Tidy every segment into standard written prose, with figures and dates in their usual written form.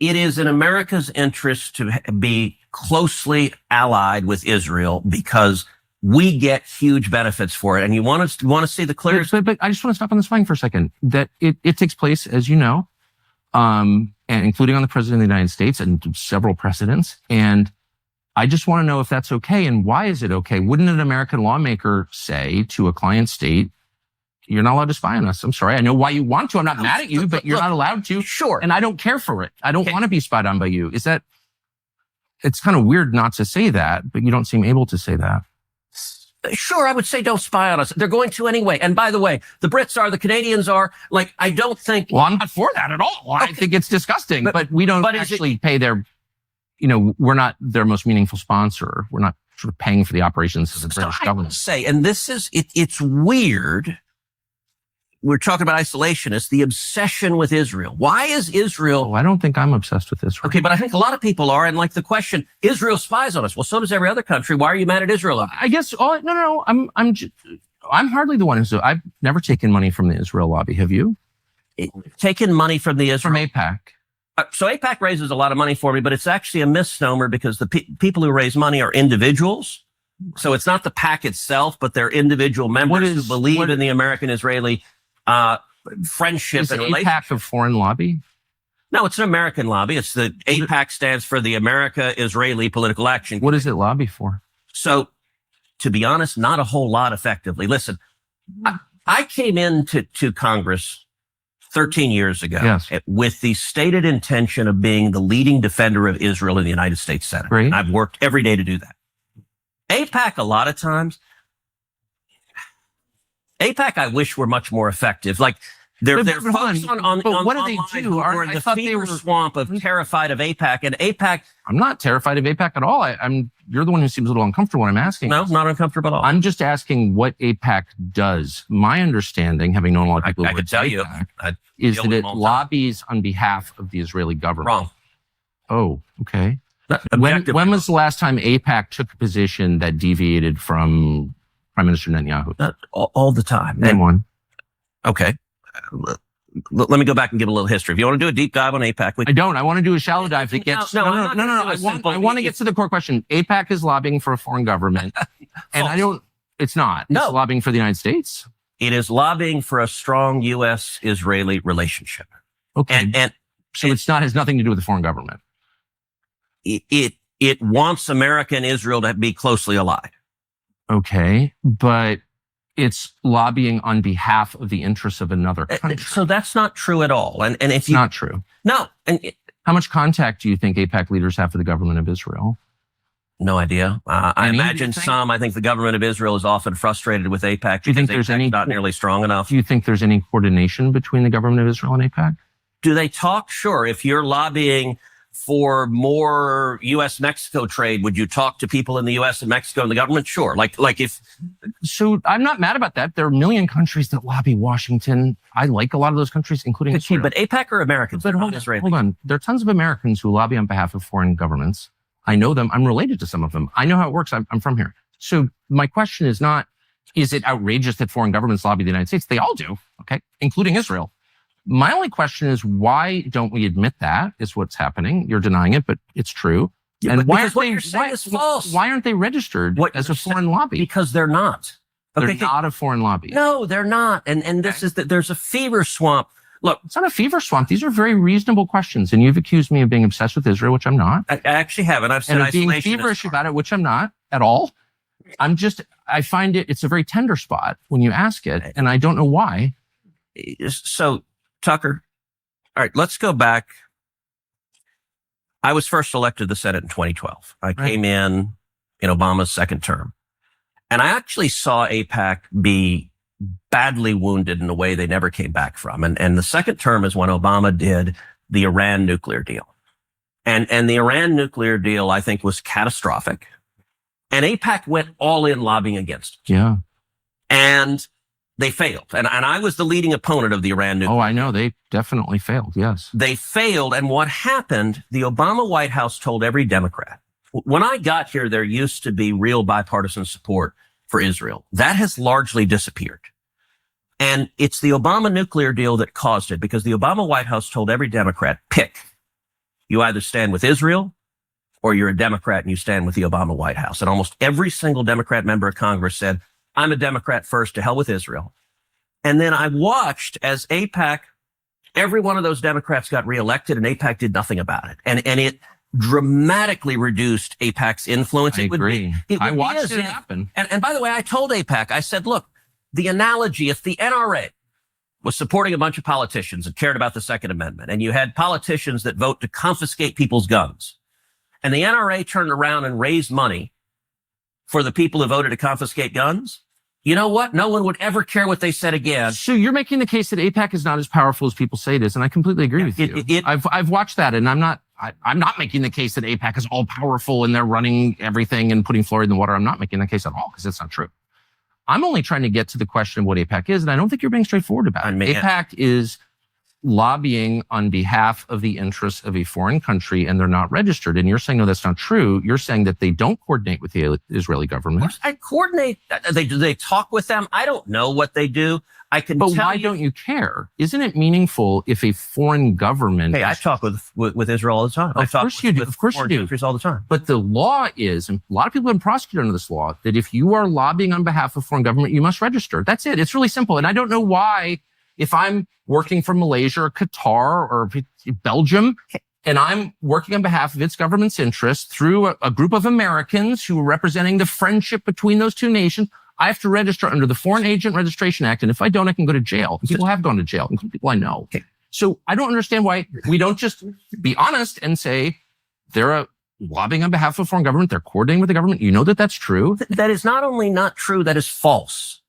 it is in America's interest to be closely allied with Israel because we get huge benefits for it. And you want to see the clearest. But I just want to stop on this flying for a second. That it takes place, as you know, and including on the president of the United States and several precedents. And I just want to know if that's okay and why is it okay? Wouldn't an American lawmaker say to a client state, you're not allowed to spy on us? I'm sorry. I know why you want to. I'm not mad at you, but you're not allowed to. Sure. And I don't care for it. I don't want to be spied on by you. It's kind of weird not to say that, but you don't seem able to say that. Sure, I would say don't spy on us. They're going to anyway. And by the way, the Brits are, the Canadians are. Like, I don't think... Well, I'm not for that at all. Okay. I think it's disgusting. But we don't actually pay their... we're not their most meaningful sponsor. We're not sort of paying for the operations of the British government. I would say, and this is... It's weird. We're talking about isolationists, the obsession with Israel. Why is Israel... Oh, I don't think I'm obsessed with Israel. Okay, but I think a lot of people are. And like the question, Israel spies on us. Well, so does every other country. Why are you mad at Israel? I guess... No. I'm hardly the one who's... I've never taken money from the Israel lobby. Have you? Taken money from the Israel... From AIPAC. So AIPAC raises a lot of money for me, but it's actually a misnomer because the people who raise money are individuals. So it's not the PAC itself, but they're individual members who believe in the American-Israeli friendship and relationship. Is AIPAC a foreign lobby? No, it's an American lobby. It's the AIPAC stands for the America-Israeli Political Action Committee. What does it lobby for? So, to be honest, not a whole lot effectively. Listen, I came into Congress 13 years ago with the stated intention of being the leading defender of Israel in the United States Senate. Right. And I've worked every day to do that. AIPAC, a lot of times, AIPAC, I wish were much more effective. Like they're focused on what do they do? Or the fever swamp of terrified of AIPAC, and AIPAC. I'm not terrified of AIPAC at all. You're the one who seems a little uncomfortable when I'm asking. No, not uncomfortable at all. I'm just asking what AIPAC does. My understanding, having known a lot of people, I could tell you, is that it lobbies on behalf of the Israeli government. Wrong. Oh, okay. When was the last time AIPAC took a position that deviated from Prime Minister Netanyahu? All the time. Name one. Okay. Let me go back and give a little history. If you want to do a deep dive on AIPAC, I don't. I want to do a shallow dive that gets... No. I want to get to the core question. AIPAC is lobbying for a foreign government. And it's not. No. It's lobbying for the United States. It is lobbying for a strong U.S.-Israeli relationship. Okay. So it has nothing to do with the foreign government. It wants America and Israel to be closely allied. Okay. But it's lobbying on behalf of the interests of another country. So that's not true at all. And if it's not true. No. How much contact do you think AIPAC leaders have with the government of Israel? No idea. I imagine some. I think the government of Israel is often frustrated with AIPAC. Do you think there's not nearly strong enough? Do you think there's any coordination between the government of Israel and AIPAC? Do they talk? Sure. If you're lobbying for more U.S.-Mexico trade, would you talk to people in the U.S. and Mexico and the government? Sure. So I'm not mad about that. There are a million countries that lobby Washington. I like a lot of those countries, including Israel. But AIPAC are Americans. But hold on. There are tons of Americans who lobby on behalf of foreign governments. I know them. I'm related to some of them. I know how it works. I'm from here. So my question is not, is it outrageous that foreign governments lobby the United States? They all do, okay, including Israel. My only question is, why don't we admit that is what's happening? You're denying it, but it's true. Yeah, and why aren't they registered as a foreign lobby? Because they're not. They're not a foreign lobby. No, they're not. And this is that there's a fever swamp. Look, it's not a fever swamp. These are very reasonable questions. And you've accused me of being obsessed with Israel, which I'm not. I actually haven't. I've said and of being feverish about it, which I'm not at all. I find it's a very tender spot when you ask it, and I don't know why. So, Tucker, all right, let's go back. I was first elected to the Senate in 2012. I came in Obama's second term. And I actually saw AIPAC be badly wounded in a way they never came back from. And the second term is when Obama did the Iran nuclear deal. And the Iran nuclear deal, I think, was catastrophic. And AIPAC went all in lobbying against it. Yeah. And they failed. And I was the leading opponent of the Iran nuclear. Oh, I know. They definitely failed. Yes. They failed. And what happened, the Obama White House told every Democrat, when I got here, there used to be real bipartisan support for Israel. That has largely disappeared. And it's the Obama nuclear deal that caused it, because the Obama White House told every Democrat, pick. You either stand with Israel or you're a Democrat and you stand with the Obama White House. And almost every single Democrat member of Congress said, I'm a Democrat first, to hell with Israel. And then I watched as AIPAC, every one of those Democrats got reelected and AIPAC did nothing about it. And it dramatically reduced AIPAC's influence. I agree. I watched it happen. And by the way, I told AIPAC, I said, look, the analogy, if the NRA was supporting a bunch of politicians and cared about the Second Amendment, and you had politicians that vote to confiscate people's guns, and the NRA turned around and raised money for the people who voted to confiscate guns, you know what? No one would ever care what they said again. So you're making the case that AIPAC is not as powerful as people say it is, and I completely agree with you. I've watched that, and I'm not making the case that AIPAC is all powerful and they're running everything and putting fluoride in the water. I'm not making that case at all, because that's not true. I'm only trying to get to the question of what AIPAC is, and I don't think you're being straightforward about it. AIPAC is lobbying on behalf of the interests of a foreign country, and they're not registered. And you're saying, no, that's not true. You're saying that they don't coordinate with the Israeli government. Of course, I coordinate. Do they talk with them? I don't know what they do. I can But tell why don't you care? Isn't it meaningful if a foreign government... Hey, I talk with Israel all the time. Of course you do. Of course you do. Countries all the time. But the law is, and a lot of people have been prosecuted under this law, that if you are lobbying on behalf of a foreign government, you must register. That's it. It's really simple. And I don't know why, if I'm working for Malaysia or Qatar or Belgium, and I'm working on behalf of its government's interests through a group of Americans who are representing the friendship between those two nations, I have to register under the Foreign Agent Registration Act. And if I don't, I can go to jail. And people have gone to jail, including people I know. Okay. So I don't understand why we don't just be honest and say they're lobbying on behalf of a foreign government. They're coordinating with the government. You know that that's true. That is not only not true, that is false.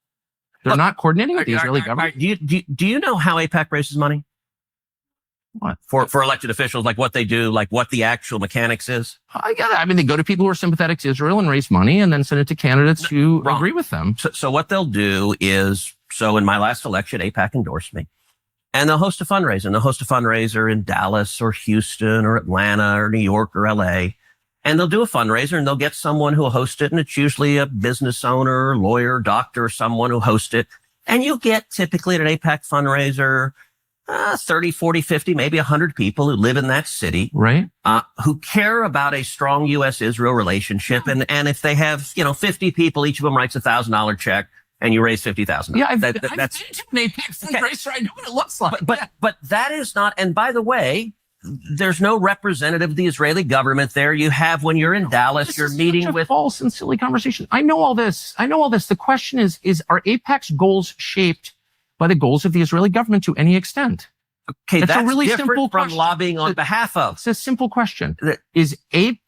They're not coordinating with the Israeli government. Do you know how AIPAC raises money? What? For elected officials, like what they do, like what the actual mechanics is? I get it. I mean, they go to people who are sympathetic to Israel and raise money and then send it to candidates who agree with them. So what they'll do is, so in my last election, AIPAC endorsed me. And they'll host a fundraiser. And they'll host a fundraiser in Dallas or Houston or Atlanta or New York or LA. And they'll do a fundraiser and they'll get someone who will host it. And it's usually a business owner, lawyer, doctor, someone who hosts it. And you get typically at an AIPAC fundraiser, 30, 40, 50, maybe 100 people who live in that city, right? Who care about a strong U.S.-Israel relationship. And if they have, 50 people, each of them writes $1,000 check and you raise $50,000. Yeah, I've been to an AIPAC fundraiser. I know what it looks like. But that is not, and by the way, there's no representative of the Israeli government there. You have, when you're in Dallas, you're meeting with false and silly conversation. I know all this. The question is are AIPAC's goals shaped by the goals of the Israeli government to any extent? Okay, that's a really different simple from question. lobbying on behalf of. It's a simple question.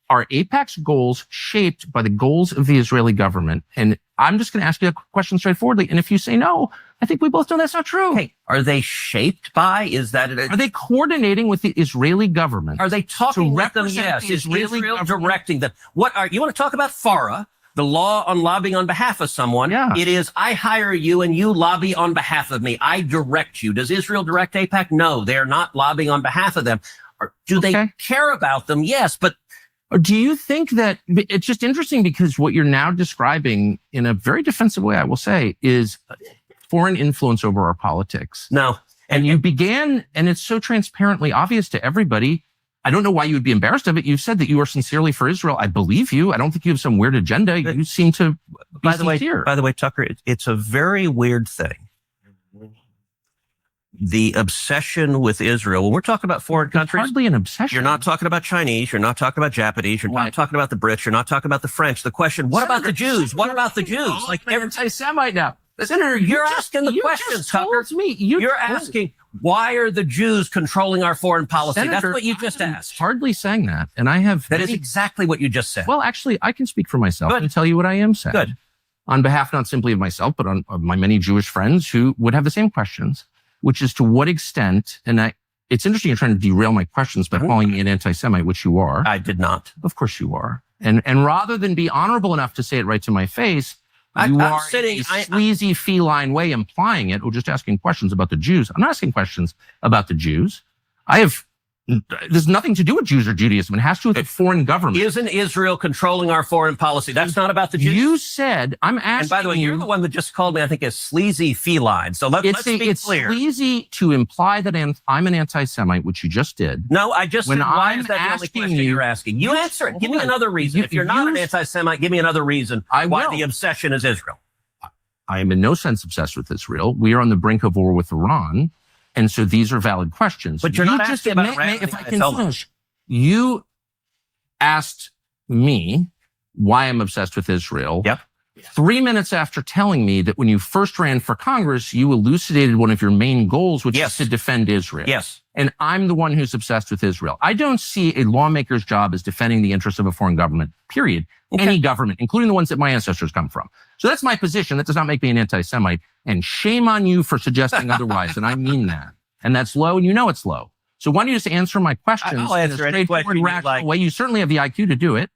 Are AIPAC's goals shaped by the goals of the Israeli government? And I'm just going to ask you a question straightforwardly. And if you say no, I think we both know that's not true. Hey, are they shaped by? Are they coordinating with the Israeli government? Are they talking with them? Yes. Is Israel directing them? You want to talk about FARA? The law on lobbying on behalf of someone. Yeah. It is, I hire you and you lobby on behalf of me. I direct you. Does Israel direct AIPAC? No, they're not lobbying on behalf of them. Do they care about them? Yes, but do you think that it's just interesting because what you're now describing in a very defensive way, I will say, is foreign influence over our politics? No. And you began, and it's so transparently obvious to everybody. I don't know why you would be embarrassed of it. You've said that you are sincerely for Israel. I believe you. I don't think you have some weird agenda. You seem to be sincere. By the way, Tucker, it's a very weird thing. The obsession with Israel. When we're talking about foreign countries, hardly an obsession. You're not talking about Chinese. You're not talking about Japanese. You're not talking about the Brits. You're not talking about the French. The question, what about the Jews? What about the Jews? Like anti-Semite now. Senator, you're asking the question, Tucker. You're asking, why are the Jews controlling our foreign policy? Senator, that's what you just asked. Hardly saying that. And I have... That is exactly what you just said. Well, actually, I can speak for myself and tell you what I am saying. Good. On behalf not simply of myself, but of my many Jewish friends who would have the same questions, which is to what extent, and it's interesting you're trying to derail my questions by calling me an anti-Semite, which you are. I did not. Of course you are. And rather than be honorable enough to say it right to my face, you are in a sleazy, feline way implying it, or just asking questions about the Jews. I'm not asking questions about the Jews. I have There's nothing to do with Jews or Judaism. It has to do with the foreign government. Isn't Israel controlling our foreign policy? That's not about the Jews. You said, I'm asking you. And by the way, you're the one that just called me, I think, a sleazy feline. So let's be clear. It's sleazy to imply that I'm an anti-Semite, which you just did. No, I just said, why is that the only question you, you're asking? You answer it. Give me another reason. If you're not an anti-Semite, give me another reason why the obsession is Israel. I am in no sense obsessed with Israel. We are on the brink of war with Iran. And so these are valid questions. But you're not asking about Iran. If I can finish, you asked me why I'm obsessed with Israel. Yep. 3 minutes after telling me that when you first ran for Congress, you elucidated one of your main goals, which is to defend Israel. Yes. And I'm the one who's obsessed with Israel. I don't see a lawmaker's job as defending the interests of a foreign government, period. Okay. Any government, including the ones that my ancestors come from. So that's my position. That does not make me an anti-Semite. And shame on you for suggesting otherwise. And I mean that. And that's low, and you know it's low. So why don't you just answer my questions I'll answer in a straightforward, rational way? You certainly have the IQ to do it.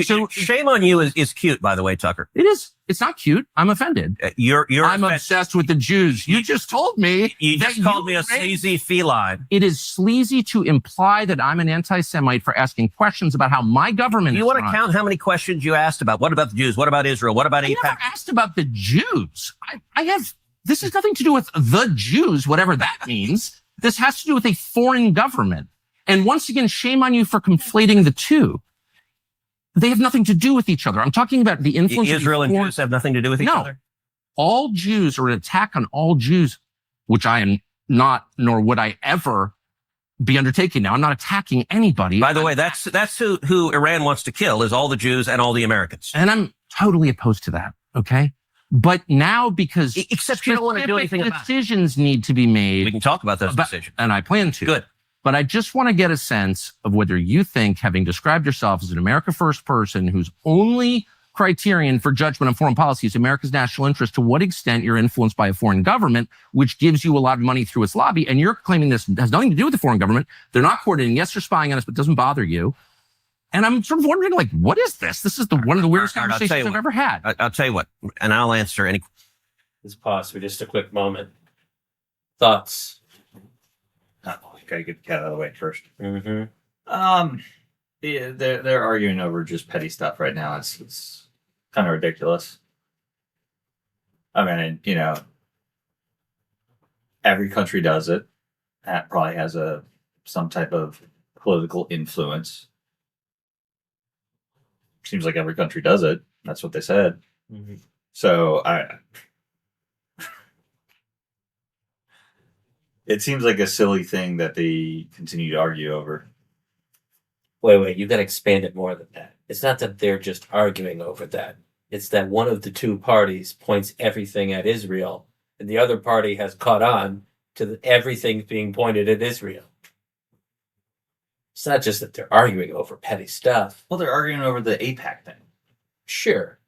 So shame on you is cute, by the way, Tucker. It is. It's not cute. I'm offended. I'm obsessed with the Jews. You just told me. You just called me a sleazy feline. It is sleazy to imply that I'm an anti-Semite for asking questions about how my government is run. You want to count how many questions you asked about? What about the Jews? What about Israel? What about AIPAC? I never asked about the Jews. This has nothing to do with the Jews, whatever that means. This has to do with a foreign government. And once again, shame on you for conflating the two. They have nothing to do with each other. I'm talking about the influence of Israel and Jews have nothing to do with each other? All Jews, or an attack on all Jews, which I am not, nor would I ever be undertaking now. I'm not attacking anybody. By the way, that's who Iran wants to kill, is all the Jews and all the Americans. And I'm totally opposed to that, okay? But now, because except you don't want to do anything about it. Decisions need to be made. We can talk about those decisions. And I plan to. Good. But I just want to get a sense of whether you think, having described yourself as an America First person whose only criterion for judgment on foreign policy is America's national interest, to what extent you're influenced by a foreign government, which gives you a lot of money through its lobby. And you're claiming this has nothing to do with the foreign government. They're not coordinating. Yes, they're spying on us, but it doesn't bother you. And I'm sort of wondering, like, what is this? This is one of the weirdest conversations I've ever had. I'll tell you what, and I'll answer any. Let's pause for just a quick moment. Thoughts? Gotta get the cat out of the way first. Mm-hmm. Yeah, they're arguing over just petty stuff right now. It's kind of ridiculous. I mean, every country does it. That probably has some type of political influence. Seems like every country does it. That's what they said. Mm-hmm. So it seems like a silly thing that they continue to argue over. Wait, you got to expand it more than that. It's not that they're just arguing over that. It's that one of the two parties points everything at Israel, and the other party has caught on to everything being pointed at Israel. It's not just that they're arguing over petty stuff. Well, they're arguing over the AIPAC thing. Sure.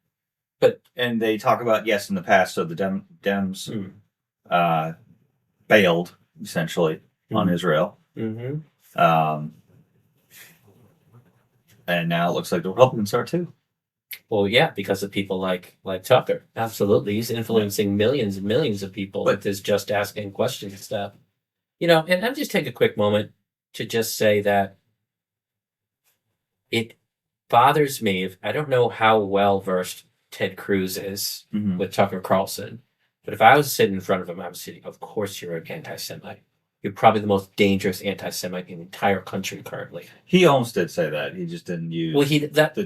And they talk about, yes, in the past, so the Dems bailed, essentially, on Israel. Mm-hmm. And now it looks like the Republicans are too. Well, yeah, because of people like Tucker. Absolutely. He's influencing millions and millions of people with his just asking questions and stuff. And I'll just take a quick moment to just say that it bothers me. I don't know how well versed Ted Cruz is with Tucker Carlson, but if I was sitting in front of him, I was sitting, of course you're an anti-Semite. You're probably the most dangerous anti-Semite in the entire country currently. He almost did say that. He just didn't use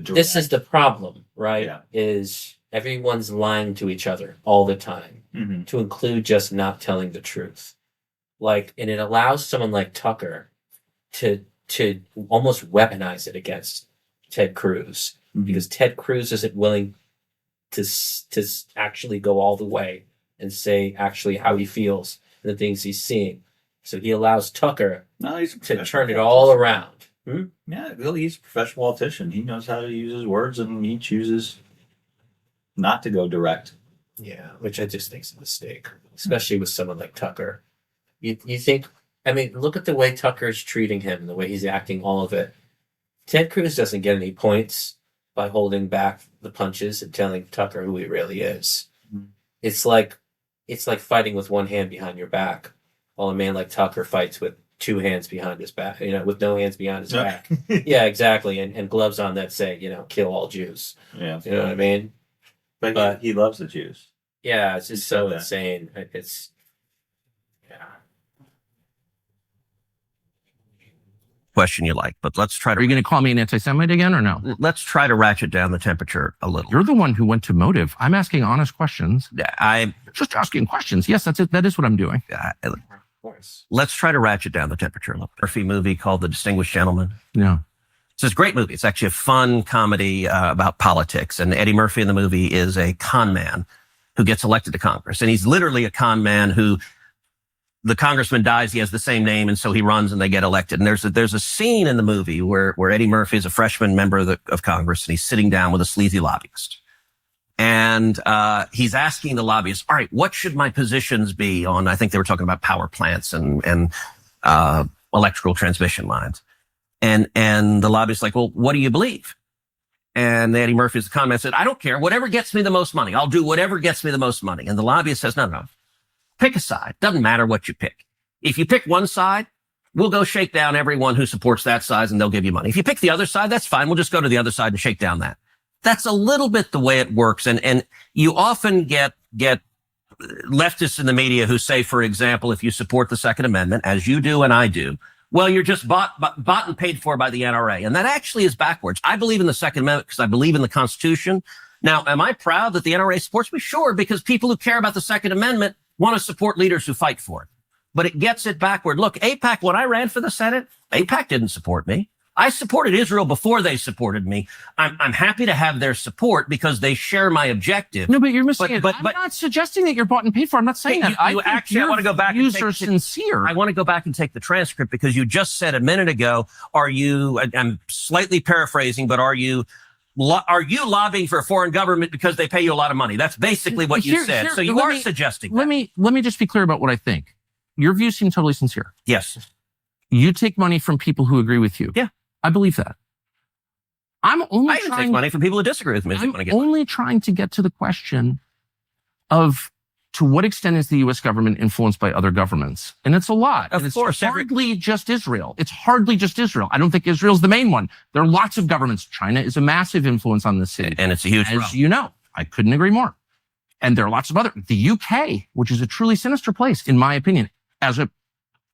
this is the problem, right? Yeah. Is everyone's lying to each other all the time, to include just not telling the truth. And it allows someone like Tucker to almost weaponize it against Ted Cruz, because Ted Cruz isn't willing to actually go all the way and say actually how he feels and the things he's seeing. So he allows Tucker to turn it all around. Yeah, well, he's a professional politician. He knows how to use his words, and he chooses not to go direct. Yeah, which I just think is a mistake, especially with someone like Tucker. You think, look at the way Tucker's treating him, the way he's acting, all of it. Ted Cruz doesn't get any points by holding back the punches and telling Tucker who he really is. It's like fighting with one hand behind your back, while a man like Tucker fights with 2 hands behind his back, with no hands behind his back. Yeah, exactly. And gloves on that say, kill all Jews. Yeah. You know what I mean? But he loves the Jews. Yeah, it's just so insane. It's, yeah. Question you like, but let's try Are you to going to call me an anti-Semite again or no? let's try to ratchet down the temperature a little. You're the one who went to motive. I'm asking honest questions. I Just asking questions. Yes, that's it. That is what I'm doing. Of course. let's try to ratchet down the temperature a little. Murphy movie called The Distinguished Gentleman. No. It's a great movie. It's actually a fun comedy about politics. And Eddie Murphy in the movie is a con man who gets elected to Congress. And he's literally a con man who the congressman dies. He has the same name. And so he runs and they get elected. And there's a scene in the movie where Eddie Murphy is a freshman member of Congress and he's sitting down with a sleazy lobbyist. And he's asking the lobbyist, all right, what should my positions be on, I think they were talking about power plants and electrical transmission lines. And the lobbyist's like, well, what do you believe? And Eddie Murphy's comment said, I don't care. Whatever gets me the most money. I'll do whatever gets me the most money. And the lobbyist says, no. Pick a side. Doesn't matter what you pick. If you pick one side, we'll go shake down everyone who supports that side and they'll give you money. If you pick the other side, that's fine. We'll just go to the other side and shake down that. That's a little bit the way it works. And you often get leftists in the media who say, for example, if you support the Second Amendment, as you do and I do, well, you're just bought and paid for by the NRA. And that actually is backwards. I believe in the Second Amendment because I believe in the Constitution. Now, am I proud that the NRA supports me? Sure, because people who care about the Second Amendment want to support leaders who fight for it. But it gets it backward. Look, AIPAC, when I ran for the Senate, AIPAC didn't support me. I supported Israel before they supported me. I'm happy to have their support because they share my objective. No, but you're missing it. But I'm not suggesting that you're bought and paid for. I'm not saying that. I want to go back. Sincere. I want to go back and take the transcript because you just said a minute ago, I'm slightly paraphrasing, but are you lobbying for a foreign government because they pay you a lot of money? That's basically what you said. So you are suggesting that. Let me just be clear about what I think. Your views seem totally sincere. Yes. You take money from people who agree with you. Yeah. I believe that. I take money from people who disagree with me. I'm only trying to get to the question of to what extent is the U.S. government influenced by other governments? And it's a lot. Of course. It's hardly just Israel. It's hardly just Israel. I don't think Israel's the main one. There are lots of governments. China is a massive influence on this city. And it's a huge problem. As you know, I couldn't agree more. And there are lots of other. The UK, which is a truly sinister place, in my opinion, as a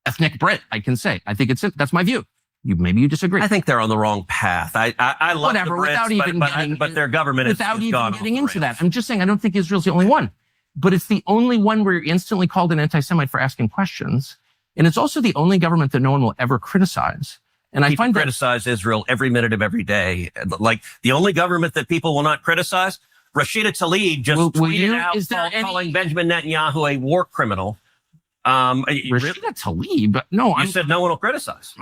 ethnic Brit, I can say. I think that's my view. Maybe you disagree. I think they're on the wrong path. I love whatever, the Brits, but their government without even getting into that. I'm just saying I don't think Israel's the only one, but it's the only one where you're instantly called an anti-Semite for asking questions, and it's also the only government that no one will ever criticize. And I find criticize Israel every minute of every day. Like the only government that people will not criticize, Rashida Tlaib just tweeted out calling Benjamin Netanyahu a war criminal. Rashida Tlaib? No, you said no one will criticize.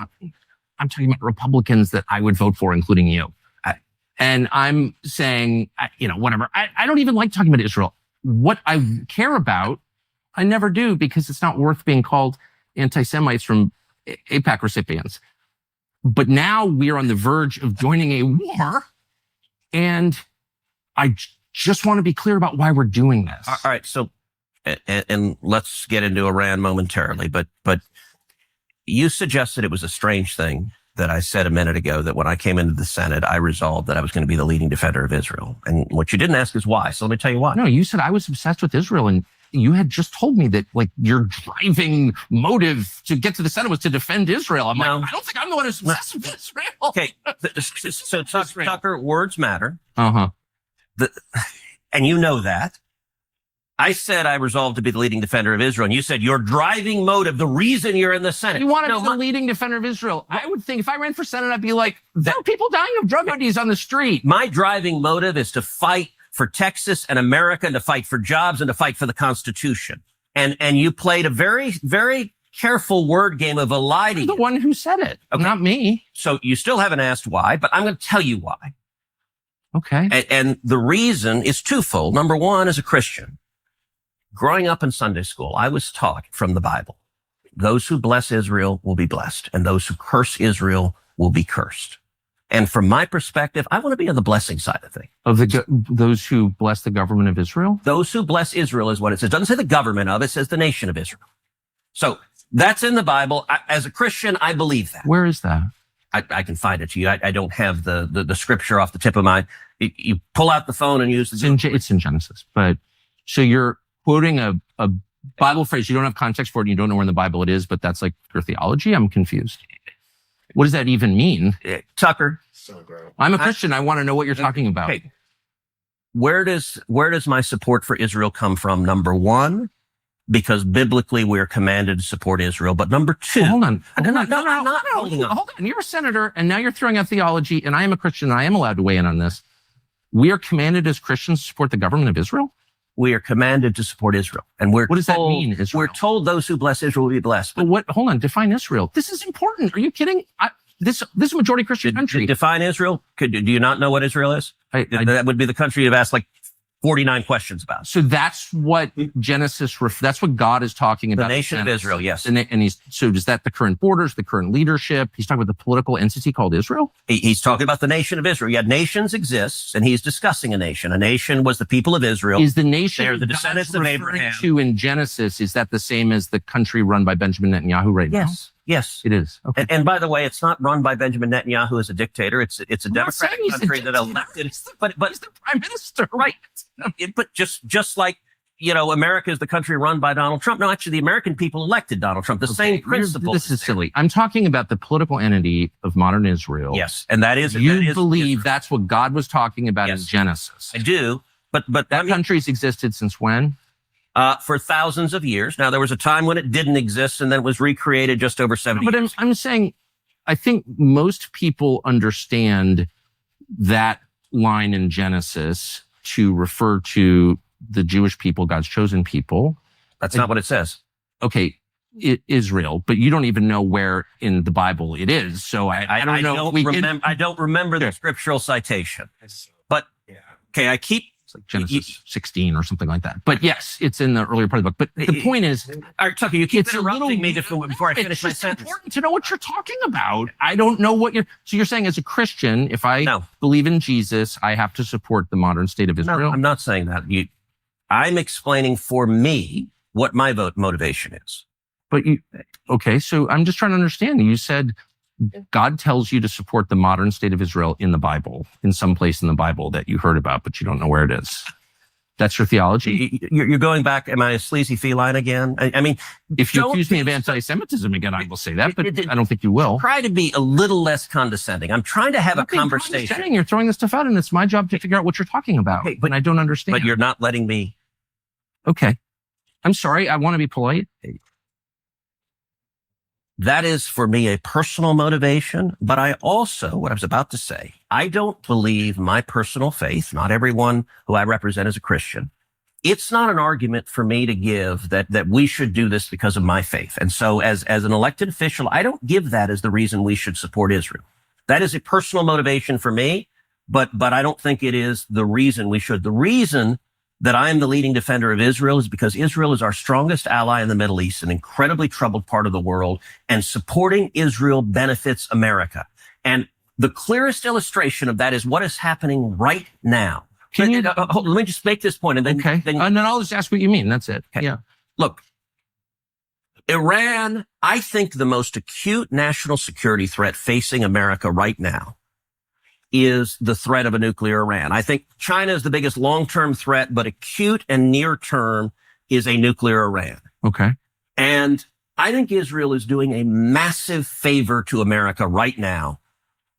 I'm talking about Republicans that I would vote for, including you. And I'm saying, whatever. I don't even like talking about Israel. What I care about, I never do because it's not worth being called anti-Semites from AIPAC recipients. But now we're on the verge of joining a war. And I just want to be clear about why we're doing this. All right. So, and let's get into Iran momentarily, but you suggested it was a strange thing that I said a minute ago that when I came into the Senate, I resolved that I was going to be the leading defender of Israel. And what you didn't ask is why. So let me tell you why. No, you said I was obsessed with Israel, and you had just told me that your driving motive to get to the Senate was to defend Israel. I'm like, I don't think I'm the one who's obsessed with Israel. Okay. So Tucker, words matter. Uh-huh. And you know that. I said I resolved to be the leading defender of Israel, and you said your driving motive, the reason you're in the Senate. You want to be the leading defender of Israel. I would think if I ran for Senate, I'd be like, there are people dying of drug ODs on the street. My driving motive is to fight for Texas and America, and to fight for jobs, and to fight for the Constitution. And you played a very, very careful word game of eliding. You're the one who said it, not me. So you still haven't asked why, but I'm going to tell you why. Okay. And the reason is twofold. Number one, as a Christian, growing up in Sunday school, I was taught from the Bible, those who bless Israel will be blessed, and those who curse Israel will be cursed. And from my perspective, I want to be on the blessing side of things. Of those who bless the government of Israel? Those who bless Israel is what it says. It doesn't say the government of it, it says the nation of Israel. So That's in the Bible. As a Christian, I believe that. Where is that? I can find it to you. I don't have the scripture off the tip of my. You pull out the phone and use the. It's in Genesis, but so you're quoting a Bible phrase. You don't have context for it. And you don't know where in the Bible it is, but that's like your theology. I'm confused. What does that even mean? Tucker. I'm a Christian. I want to know what you're talking about. Okay. Where does my support for Israel come from? Number one, because biblically we're commanded to support Israel. But number two, hold on. I'm not holding on. Hold on. You're a senator, and now you're throwing out theology, and I am a Christian, and I am allowed to weigh in on this. We are commanded as Christians to support the government of Israel? We are commanded to support Israel. And what does that mean, Israel? We're told those who bless Israel will be blessed. But hold on, define Israel. This is important. Are you kidding? This is a majority Christian country. Define Israel? Do you not know what Israel is? That would be the country you've asked like 49 questions about. So that's what Genesis, that's what God is talking about. The nation of Israel, yes. And so is that the current borders, the current leadership? He's talking about the political entity called Israel? He's talking about the nation of Israel. Yeah, nations exist, and he's discussing a nation. A nation was the people of Israel. Is the nation they're the descendants of Abraham to in Genesis, is that the same as the country run by Benjamin Netanyahu right now? Yes, it is. Okay. And by the way, it's not run by Benjamin Netanyahu as a dictator. It's a democratic country that elected. But he's the prime minister, right? But just like America is the country run by Donald Trump. No, actually, the American people elected Donald Trump. The same principle. This is silly. I'm talking about the political entity of modern Israel. Yes, and that is. You believe that's what God was talking about in Genesis? I do. But that country's existed since when? For thousands of years. Now, there was a time when it didn't exist, and then it was recreated just over 70 years. But I'm saying, I think most people understand that line in Genesis to refer to the Jewish people, God's chosen people. That's not what it says. Okay, Israel, but you don't even know where in the Bible it is. So I don't know. I don't remember the scriptural citation. But okay, I keep. It's like Genesis 16 or something like that. But yes, it's in the earlier part of the book. But the point is, all right, Tucker, you keep interrupting me before I finish my sentence. It's important to know what you're talking about. I don't know what so you're saying as a Christian, if I believe in Jesus, I have to support the modern state of Israel? No, I'm not saying that. I'm explaining for me what my motivation is. But okay, so I'm just trying to understand. You said God tells you to support the modern state of Israel in the Bible, in some place in the Bible that you heard about, but you don't know where it is. That's your theology? You're going back, am I a sleazy feline again? I mean, if you accuse me of anti-Semitism again, I will say that, but I don't think you will. Try to be a little less condescending. I'm trying to have a conversation. You're throwing this stuff out, and it's my job to figure out what you're talking about, but I don't understand. But you're not letting me. Okay. I'm sorry. I want to be polite. That is for me a personal motivation, but I also, what I was about to say, I don't believe my personal faith, not everyone who I represent is a Christian. It's not an argument for me to give that we should do this because of my faith. And so as an elected official, I don't give that as the reason we should support Israel. That is a personal motivation for me, but I don't think it is the reason we should. The reason that I am the leading defender of Israel is because Israel is our strongest ally in the Middle East, an incredibly troubled part of the world, and supporting Israel benefits America. And the clearest illustration of that is what is happening right now. Let me just make this point, and then then I'll just ask what you mean. That's it. Okay. Yeah. Look, Iran, I think the most acute national security threat facing America right now is the threat of a nuclear Iran. I think China is the biggest long-term threat, but acute and near-term is a nuclear Iran. Okay. And I think Israel is doing a massive favor to America right now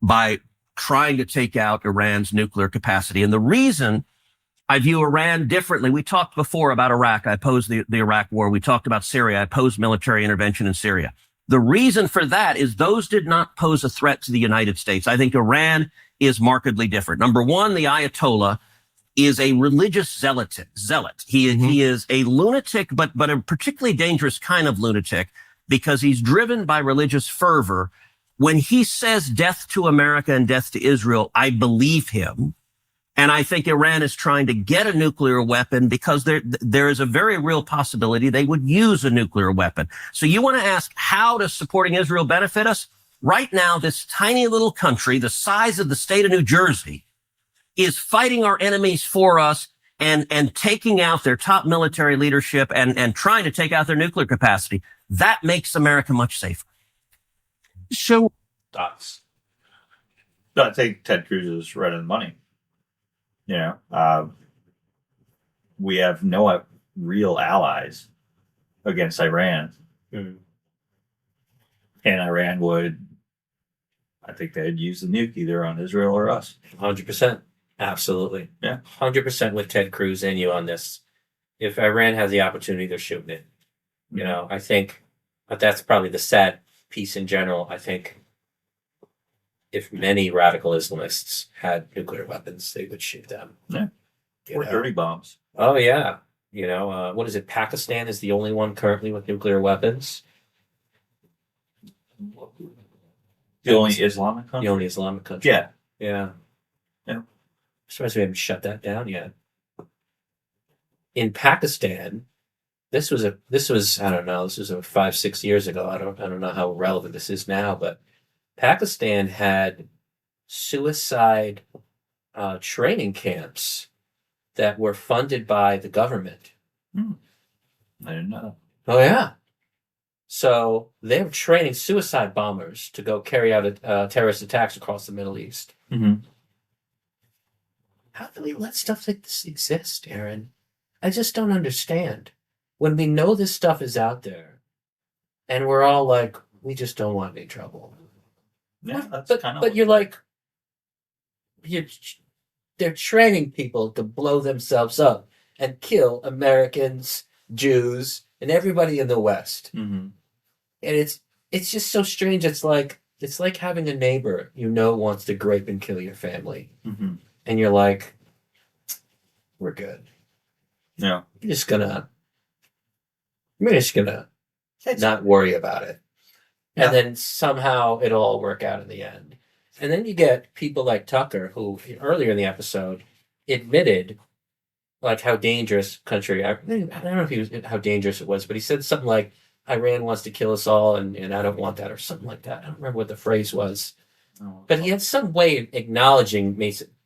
by trying to take out Iran's nuclear capacity. And the reason I view Iran differently, we talked before about Iraq. I opposed the Iraq war. We talked about Syria. I opposed military intervention in Syria. The reason for that is those did not pose a threat to the United States. I think Iran is markedly different. Number one, the Ayatollah is a religious zealot. He is a lunatic, but a particularly dangerous kind of lunatic because he's driven by religious fervor. When he says death to America and death to Israel, I believe him. And I think Iran is trying to get a nuclear weapon because there is a very real possibility they would use a nuclear weapon. So you want to ask, how does supporting Israel benefit us? Right now, this tiny little country, the size of the state of New Jersey, is fighting our enemies for us and taking out their top military leadership and trying to take out their nuclear capacity. That makes America much safer. So Thoughts? No, I think Ted Cruz is right on the money. We have no real allies against Iran, Mm. and Iran would, I think they'd use the nuke either on Israel or us. 100%. Absolutely. Yeah. 100% with Ted Cruz and you on this. If Iran has the opportunity, they're shooting it. You know, I think, but that's probably the sad piece in general. I think if many radical Islamists had nuclear weapons, they would shoot them. Yeah. You Or know? dirty bombs. Oh, yeah. You know, what is it? Pakistan is the only one currently with nuclear weapons. The only Islamic country? The only Islamic country. Yeah. Yeah. Yeah. I'm surprised we haven't shut that down yet. In Pakistan, this was I don't know, this was 5-6 years ago. I don't know how relevant this is now, but Pakistan had suicide training camps that were funded by the government. I didn't know. Oh yeah. So they were training suicide bombers to go carry out terrorist attacks across the Middle East. Mm-hmm. How do we let stuff like this exist, Aaron? I just don't understand. When we know this stuff is out there, and we're all like, we just don't want any trouble. Yeah, that's But, kind of. but you're like, they're training people to blow themselves up and kill Americans, Jews, and everybody in the West. Mm-hmm. And it's just so strange. It's like having a neighbor you know wants to grape and kill your family. Mm-hmm. And you're like, we're good. Yeah. We're just gonna not worry about it. Yeah. And then somehow it'll all work out in the end. And then you get people like Tucker, who earlier in the episode admitted like how dangerous country, I don't know if he was, how dangerous it was, but he said something like, Iran wants to kill us all and I don't want that, or something like that. I don't remember what the phrase was. Oh. But he had some way of acknowledging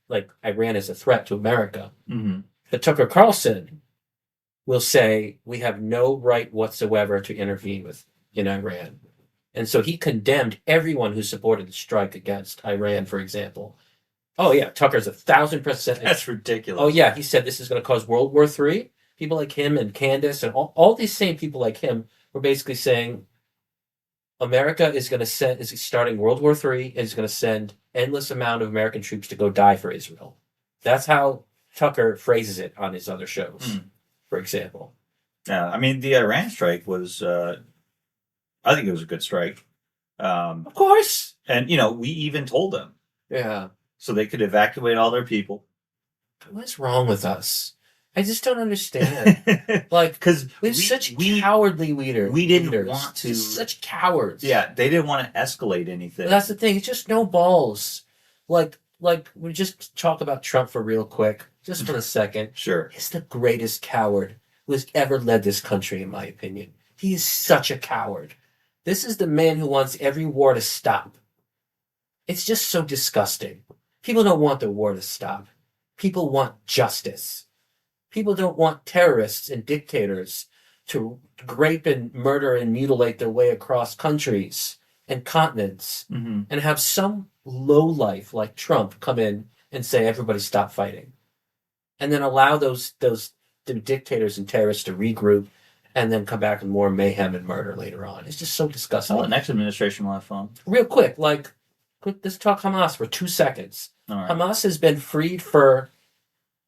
like Iran as a threat to America. Mm-hmm. But Tucker Carlson will say, we have no right whatsoever to intervene in Iran. And so he condemned everyone who supported the strike against Iran, for example. Oh, yeah, Tucker's 1,000%. That's ridiculous. Oh, yeah, he said this is going to cause World War III. People like him and Candace and all these same people like him were basically saying America is starting World War III and is going to send endless amount of American troops to go die for Israel. That's how Tucker phrases it on his other shows, for example. Yeah, I mean, the Iran strike was, I think it was a good strike. Of course. And, we even told them. Yeah. So they could evacuate all their people. What's wrong with us? I just don't understand. Like, because we have such cowardly leaders. We didn't want to. Just such cowards. Yeah, they didn't want to escalate anything. That's the thing. It's just no balls. Like we just talk about Trump for real quick, just for a second. Sure. He's the greatest coward who has ever led this country, in my opinion. He is such a coward. This is the man who wants every war to stop. It's just so disgusting. People don't want the war to stop. People want justice. People don't want terrorists and dictators to grape and murder and mutilate their way across countries and continents and have some lowlife like Trump come in and say, everybody stop fighting. And then allow the dictators and terrorists to regroup and then come back with more mayhem and murder later on. It's just so disgusting. Oh, the next administration will have fun. Real quick, let's talk Hamas for 2 seconds. All right. Hamas has been freed for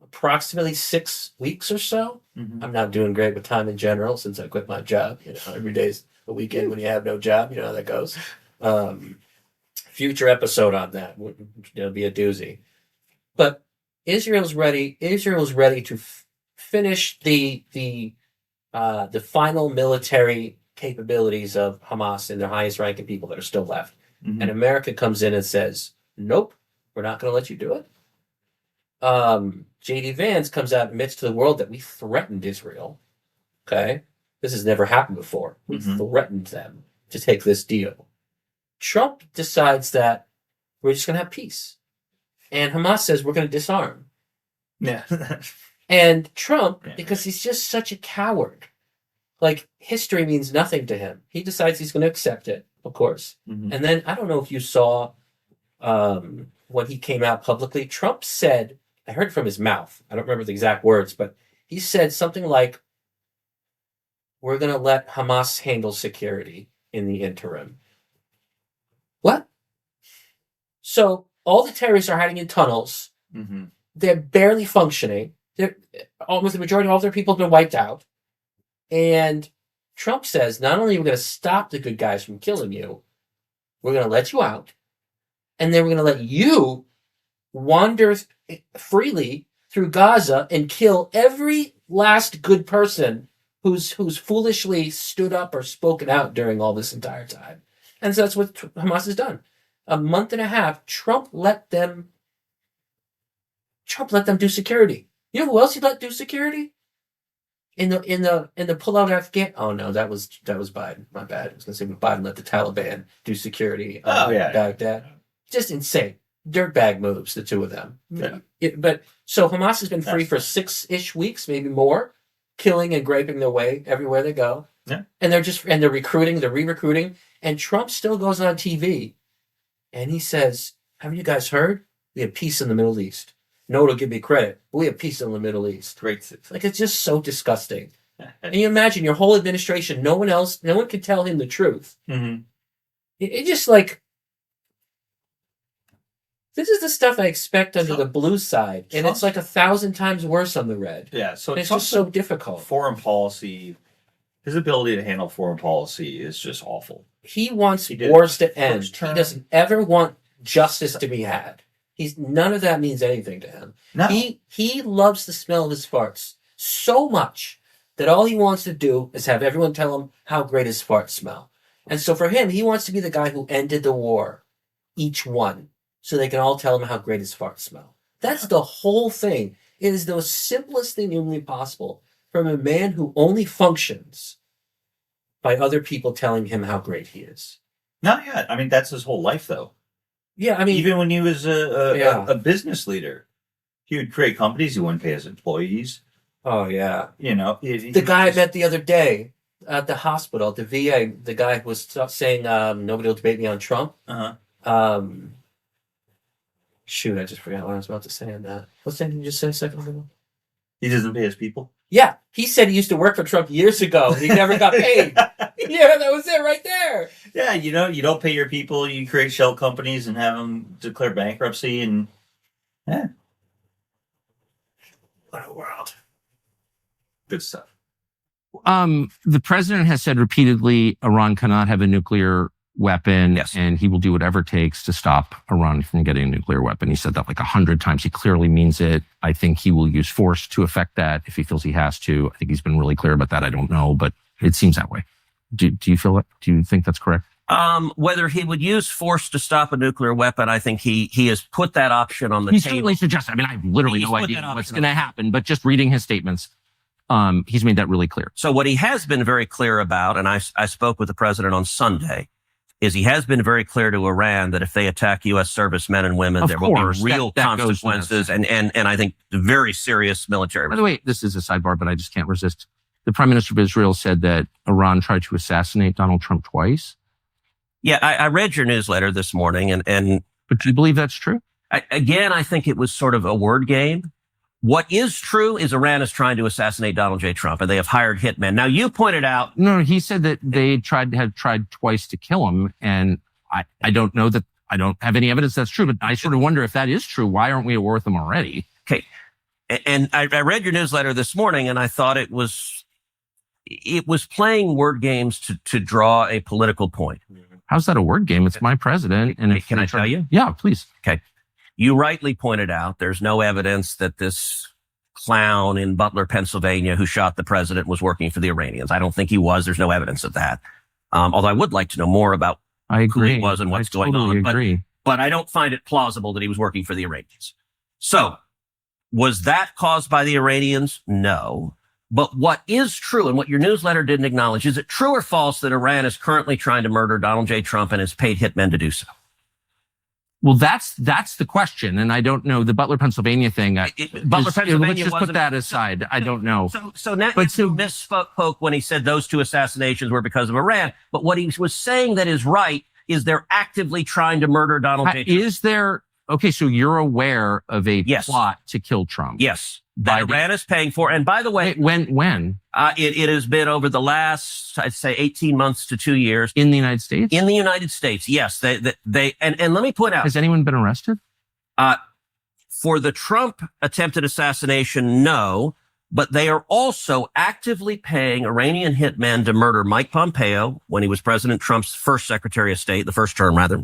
approximately 6 weeks or so. I'm not doing great with time in general since I quit my job. Every day's a weekend when you have no job. You know how that goes. Future episode on that. It'll be a doozy. But Israel's ready. Israel's ready to finish the final military capabilities of Hamas and their highest ranking people that are still left. And America comes in and says, nope, we're not going to let you do it. J.D. Vance comes out and admits to the world that we threatened Israel. Okay? This has never happened before. We threatened them to take this deal. Trump decides that we're just going to have peace. And Hamas says we're going to disarm. Yeah. And Trump, because he's just such a coward, Like, history means nothing to him. He decides he's going to accept it, of course. Mhm. And then, I don't know if you saw when he came out publicly, Trump said, I heard it from his mouth. I don't remember the exact words, but he said something like, we're going to let Hamas handle security in the interim. What? So all the terrorists are hiding in tunnels. Mhm. They're barely functioning. Almost the majority of all their people have been wiped out. And Trump says, not only are we going to stop the good guys from killing you, we're going to let you out. And then we're going to let you wander freely through Gaza and kill every last good person who's foolishly stood up or spoken out during all this entire time. And so that's what Hamas has done. A month and a half, Trump let them do security. You know who else he let do security? In the pullout of Afghan. Oh no, that was Biden. My bad. I was gonna say Biden let the Taliban do security. Baghdad. Just insane. Dirtbag moves, the two of them. Yeah. But so Hamas has been free for 6-ish weeks, maybe more, killing and raping their way everywhere they go. Yeah. And they're recruiting, they're re-recruiting, and Trump still goes on TV and he says, haven't you guys heard? We have peace in the Middle East. No one will give me credit. We have peace in the Middle East. Great. Like, it's just so disgusting. And you imagine your whole administration, no one can tell him the truth. Mm-hmm. It just like, this is the stuff I expect under the blue side, and it's like 1,000 times worse on the red. Yeah, so it's just so difficult. Foreign policy, his ability to handle foreign policy is just awful. He wants wars to end. He doesn't ever want justice to be had. None of that means anything to him. No. He loves the smell of his farts so much that all he wants to do is have everyone tell him how great his farts smell. And so for him, he wants to be the guy who ended the war, each one, so they can all tell him how great his farts smell. That's the whole thing. It is the simplest thing humanly possible from a man who only functions by other people telling him how great he is. Not yet. I mean, that's his whole life, though. Yeah, I mean, even when he was a business leader, he would create companies. He wouldn't pay his employees. Oh yeah, you know, the guy I met the other day at the hospital, at the VA, the guy who was saying nobody will debate me on Trump. Shoot, I just forgot what I was about to say on that. What thing did you just say a second ago? He doesn't pay his people? Yeah, he said he used to work for Trump years ago and he never got paid. Yeah, that was it right there. Yeah, you know, you don't pay your people, you create shell companies and have them declare bankruptcy and, yeah. What a world. Good stuff. The president has said repeatedly Iran cannot have a nuclear weapon, yes, and he will do whatever it takes to stop Iran from getting a nuclear weapon. He said that like 100 times. He clearly means it. I think he will use force to effect that if he feels he has to. I think he's been really clear about that. I don't know, but it seems that way. Do you feel it? Do you think that's correct? Whether he would use force to stop a nuclear weapon, I think he has put that option on the table. He certainly suggests. I mean, I have literally no idea what's going to happen, but just reading his statements, he's made that really clear. So what he has been very clear about, and I spoke with the president on Sunday, is he has been very clear to Iran that if they attack U.S. servicemen and women, there will be real consequences and I think very serious military. By the way, this is a sidebar, but I just can't resist. The Prime Minister of Israel said that Iran tried to assassinate Donald Trump twice. Yeah, I read your newsletter this morning, and but do you believe that's true? I think it was sort of a word game. What is true is Iran is trying to assassinate Donald J. Trump, and they have hired hitmen. Now, you pointed out... No, he said that they had tried twice to kill him, and I don't know that... I don't have any evidence that's true, but I sort of wonder if that is true. Why aren't we at war with them already? Okay. And I read your newsletter this morning, and I thought it was playing word games to draw a political point. How's that a word game? It's my president. And can I tell you? Yeah, please. Okay. You rightly pointed out there's no evidence that this clown in Butler, Pennsylvania, who shot the president was working for the Iranians. I don't think he was. There's no evidence of that. Although I would like to know more about who he was and what's going on. But I don't find it plausible that he was working for the Iranians. So was that caused by the Iranians? No. But what is true, and what your newsletter didn't acknowledge, is it true or false that Iran is currently trying to murder Donald J. Trump and has paid hitmen to do so? Well, that's the question, and I don't know the Butler, Pennsylvania thing. Butler, Pennsylvania. Let's just put that aside. I don't know. So Netanyahu misspoke when he said those two assassinations were because of Iran. But what he was saying that is right is they're actively trying to murder Donald J. Trump. Is there? Okay, so you're aware of a plot to kill Trump? Yes, that Iran is paying for. And by the way, when? It has been over the last, I'd say, 18 months to 2 years. In the United States? In the United States, yes. They and let me point out. Has anyone been arrested? For the Trump attempted assassination, no. But they are also actively paying Iranian hitmen to murder Mike Pompeo when he was President Trump's first Secretary of State, the first term rather.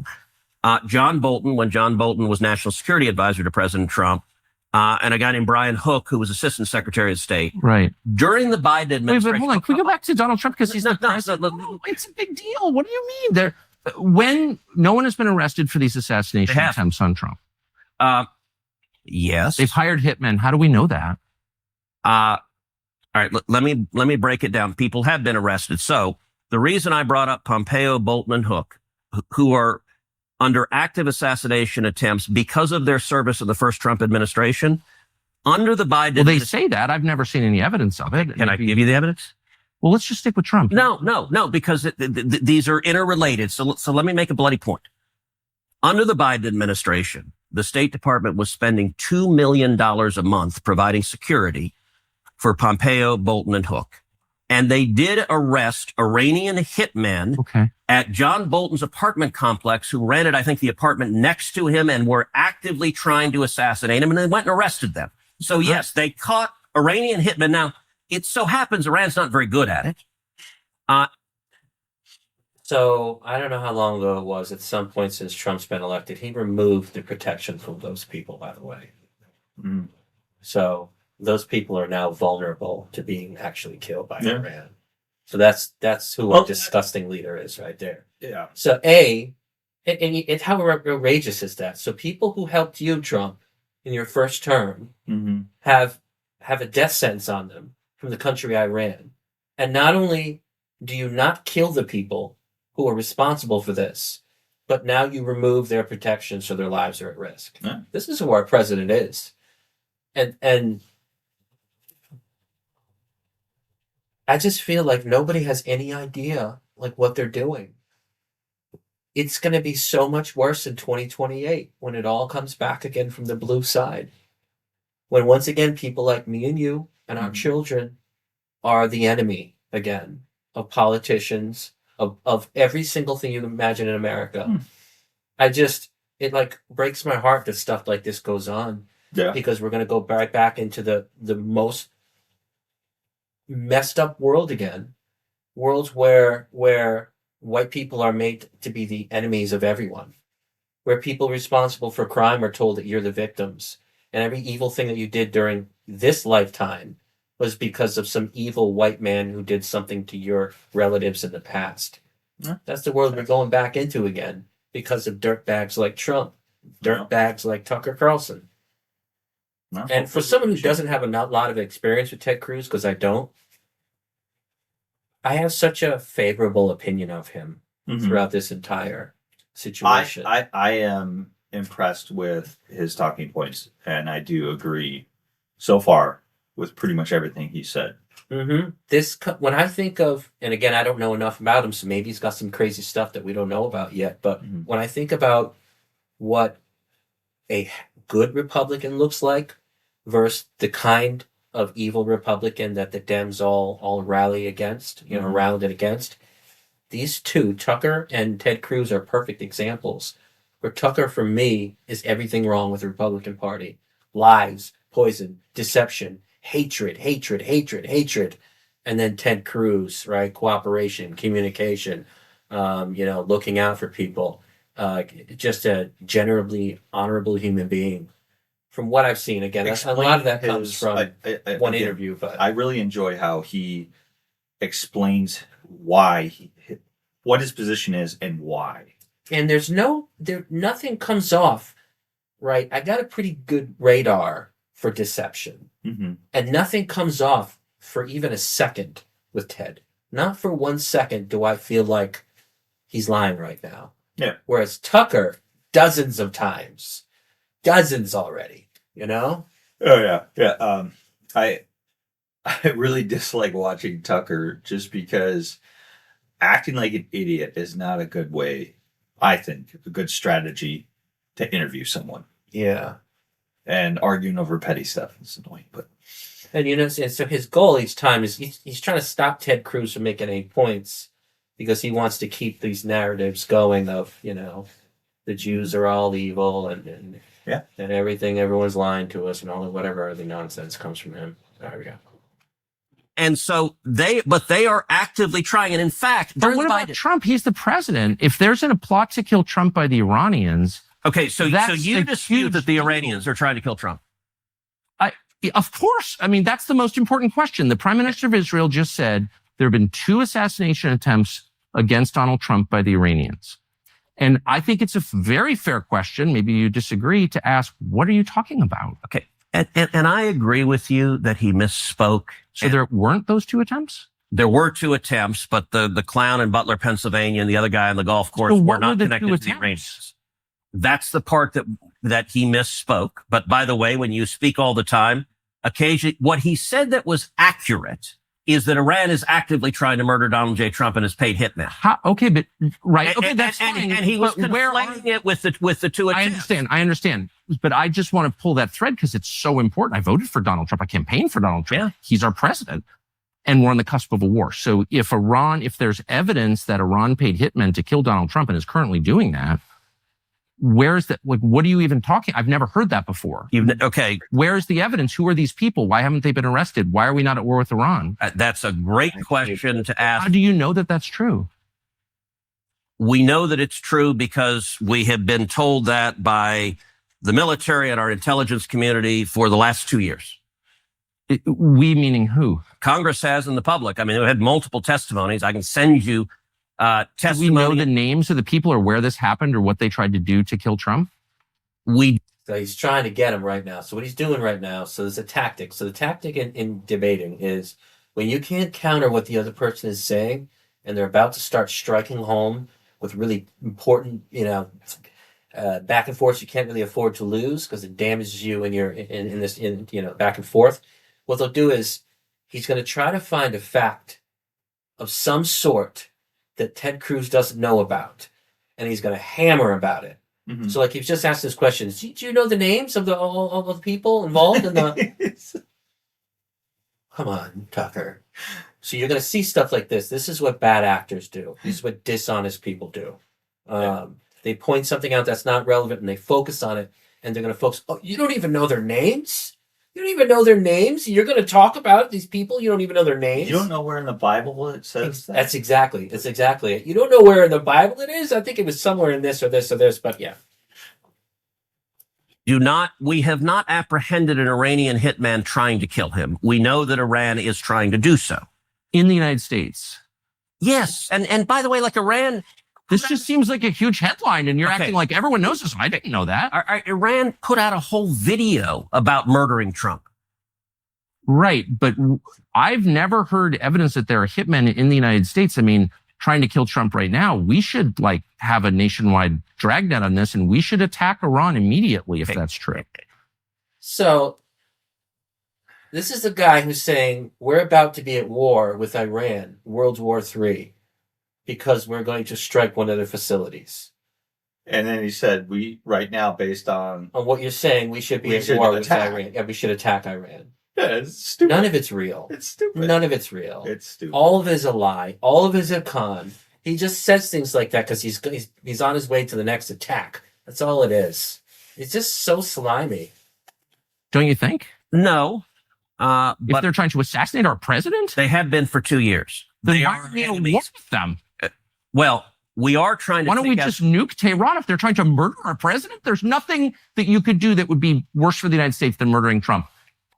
John Bolton, when John Bolton was National Security Advisor to President Trump, and a guy named Brian Hook, who was Assistant Secretary of State. Right. During the Biden administration. Wait, hold on. Can we go back to Donald Trump? Because he's not president. No, it's a big deal. What do you mean? When no one has been arrested for these assassination attempts on Trump. Yes. They've hired hitmen. How do we know that? All right. Let me break it down. People have been arrested. So the reason I brought up Pompeo, Bolton, and Hook, who are under active assassination attempts because of their service in the first Trump administration, under the Biden. Well, they say that. I've never seen any evidence of it. Can I give you the evidence? Well, let's just stick with Trump. No, because these are interrelated. So let me make a bloody point. Under the Biden administration, the State Department was spending $2 million a month providing security for Pompeo, Bolton, and Hook. And they did arrest Iranian hitmen at John Bolton's apartment complex who rented, I think, the apartment next to him and were actively trying to assassinate him. And they went and arrested them. So, yes, they caught Iranian hitmen. Now, it so happens Iran's not very good at it. So I don't know how long ago it was. At some point since Trump's been elected, he removed the protection from those people, by the way. So those people are now vulnerable to being actually killed by Iran. So that's who our disgusting leader is right there. Yeah. So and how outrageous is that? So people who helped you, Trump, in your first term have a death sentence on them from the country Iran. And not only do you not kill the people who are responsible for this, but now you remove their protection so their lives are at risk. Yeah. This is who our president is. And I just feel like nobody has any idea like what they're doing. It's going to be so much worse in 2028 when it all comes back again from the blue side. When once again, people like me and you and our children are the enemy again of politicians, of every single thing you can imagine in America. It like breaks my heart that stuff like this goes on. Yeah. Because we're going to go right back into the most messed up world again. Worlds where white people are made to be the enemies of everyone. Where people responsible for crime are told that you're the victims. And every evil thing that you did during this lifetime was because of some evil white man who did something to your relatives in the past. Yeah. That's the world we're going back into again because of dirtbags like Trump, dirtbags like Tucker Carlson. No, and for someone who doesn't have a lot of experience with Ted Cruz, because I don't, I have such a favorable opinion of him throughout this entire situation. I am impressed with his talking points, and I do agree so far with pretty much everything he said. When I think of, and again, I don't know enough about him, so maybe he's got some crazy stuff that we don't know about yet, but when I think about what a good Republican looks like versus the kind of evil Republican that the Dems all rally against, around and against, these two, Tucker and Ted Cruz, are perfect examples. Where Tucker, for me, is everything wrong with the Republican Party. Lies, poison, deception, hatred. And then Ted Cruz, right? Cooperation, communication, looking out for people. Just a generally honorable human being. From what I've seen, again, a lot of that comes from one interview. But I really enjoy how he explains what his position is and why. And nothing comes off, right? I got a pretty good radar for deception. And nothing comes off for even a second with Ted. Not for 1 second do I feel like he's lying right now. Yeah. Whereas Tucker, dozens of times. Dozens already, you know? Oh yeah. Yeah. I really dislike watching Tucker just because acting like an idiot is not a good way, I think, a good strategy to interview someone. Yeah. And arguing over petty stuff is annoying, but and so his goal each time is he's trying to stop Ted Cruz from making any points because he wants to keep these narratives going of, the Jews are all evil and everything, everyone's lying to us and all of whatever other nonsense comes from him. There we go. And so they are actively trying. And in fact, but what about Trump? He's the president. If there's a plot to kill Trump by the Iranians. Okay, so you dispute that the Iranians are trying to kill Trump? Of course. I mean, that's the most important question. The Prime Minister of Israel just said there have been 2 assassination attempts against Donald Trump by the Iranians. And I think it's a very fair question, maybe you disagree, to ask, what are you talking about? Okay. And I agree with you that he misspoke. So there weren't those 2 attempts? There were 2 attempts, but the clown in Butler, Pennsylvania, and the other guy on the golf course were not connected to the Iranians. That's the part that he misspoke. But by the way, when you speak all the time, occasionally what he said that was accurate is that Iran is actively trying to murder Donald J. Trump and has paid hitmen. Okay, but right. Okay, that's fine. And he was conflating it with the 2 attempts. I understand. But I just want to pull that thread because it's so important. I voted for Donald Trump. I campaigned for Donald Trump. Yeah. He's our president. And we're on the cusp of a war. So if there's evidence that Iran paid hitmen to kill Donald Trump and is currently doing that, where's that? Like, what are you even talking? I've never heard that before. Okay. Where's the evidence? Who are these people? Why haven't they been arrested? Why are we not at war with Iran? That's a great question to ask. How do you know that that's true? We know that it's true because we have been told that by the military and our intelligence community for the last 2 years. We meaning who? Congress has and the public. I mean, we had multiple testimonies. I can send you testimony. Do we know the names of the people or where this happened or what they tried to do to kill Trump? So he's trying to get him right now. So what he's doing right now, so there's a tactic. So the tactic in debating is when you can't counter what the other person is saying and they're about to start striking home with really important, back and forth you can't really afford to lose because it damages you in your in this back and forth. What they'll do is he's going to try to find a fact of some sort that Ted Cruz doesn't know about, and he's going to hammer about it. Mm-hmm. So, like, he's just asked this question: do you know the names of all the people involved in the? Come on, Tucker. So you're going to see stuff like this. This is what bad actors do. This is what dishonest people do. They point something out that's not relevant, and they focus on it, and they're going to focus. Oh, you don't even know their names? You don't even know their names? You're going to talk about these people? You don't even know their names? You don't know where in the Bible it says that? That's exactly it. You don't know where in the Bible it is? I think it was somewhere in this or this or this, but yeah. We have not apprehended an Iranian hitman trying to kill him. We know that Iran is trying to do so. In the United States? Yes. And by the way, like Iran... This just seems like a huge headline, and you're acting like everyone knows this. I didn't know that. Iran put out a whole video about murdering Trump. Right, but I've never heard evidence that there are hitmen in the United States. I mean, trying to kill Trump right now, we should have a nationwide dragnet on this, and we should attack Iran immediately if that's true. So, this is the guy who's saying, we're about to be at war with Iran, World War III. Because we're going to strike one of their facilities. And then he said, right now, based on what you're saying, we should be at war with Iran. Yeah, we should attack Iran. Yeah, it's stupid. None of it's real. It's stupid. None of it's real. It's stupid. All of it is a lie. All of it is a con. He just says things like that because he's on his way to the next attack. That's all it is. It's just so slimy. Don't you think? No. If they're trying to assassinate our president? They have been for 2 years. Then why are we at war with them? Well, we are trying to... Why don't we just nuke Tehran if they're trying to murder our president? There's nothing that you could do that would be worse for the United States than murdering Trump.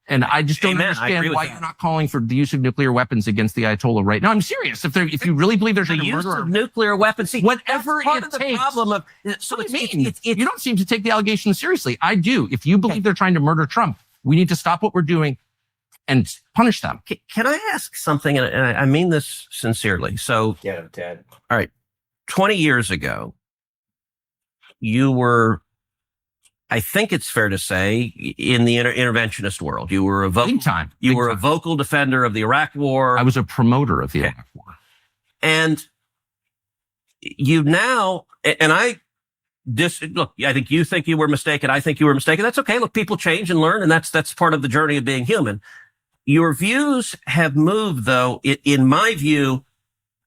And I just don't understand why you're not calling for the use of nuclear weapons against the Ayatollah right now. I'm serious. If you really believe there's a use of nuclear weapons, whatever part it of the takes. problem of... So you don't seem to take the allegations seriously. I do. If you believe they're trying to murder Trump, we need to stop what we're doing and punish them. Can I ask something? And I mean this sincerely. So, yeah, Ted. All right. 20 years ago, you were, I think it's fair to say, in the interventionist world. You were a vocal, a vocal defender of the Iraq War. I was a promoter of the Iraq War. And you now, and look, I think you were mistaken. I think you were mistaken. That's okay. Look, people change and learn, and that's part of the journey of being human. Your views have moved, though. In my view,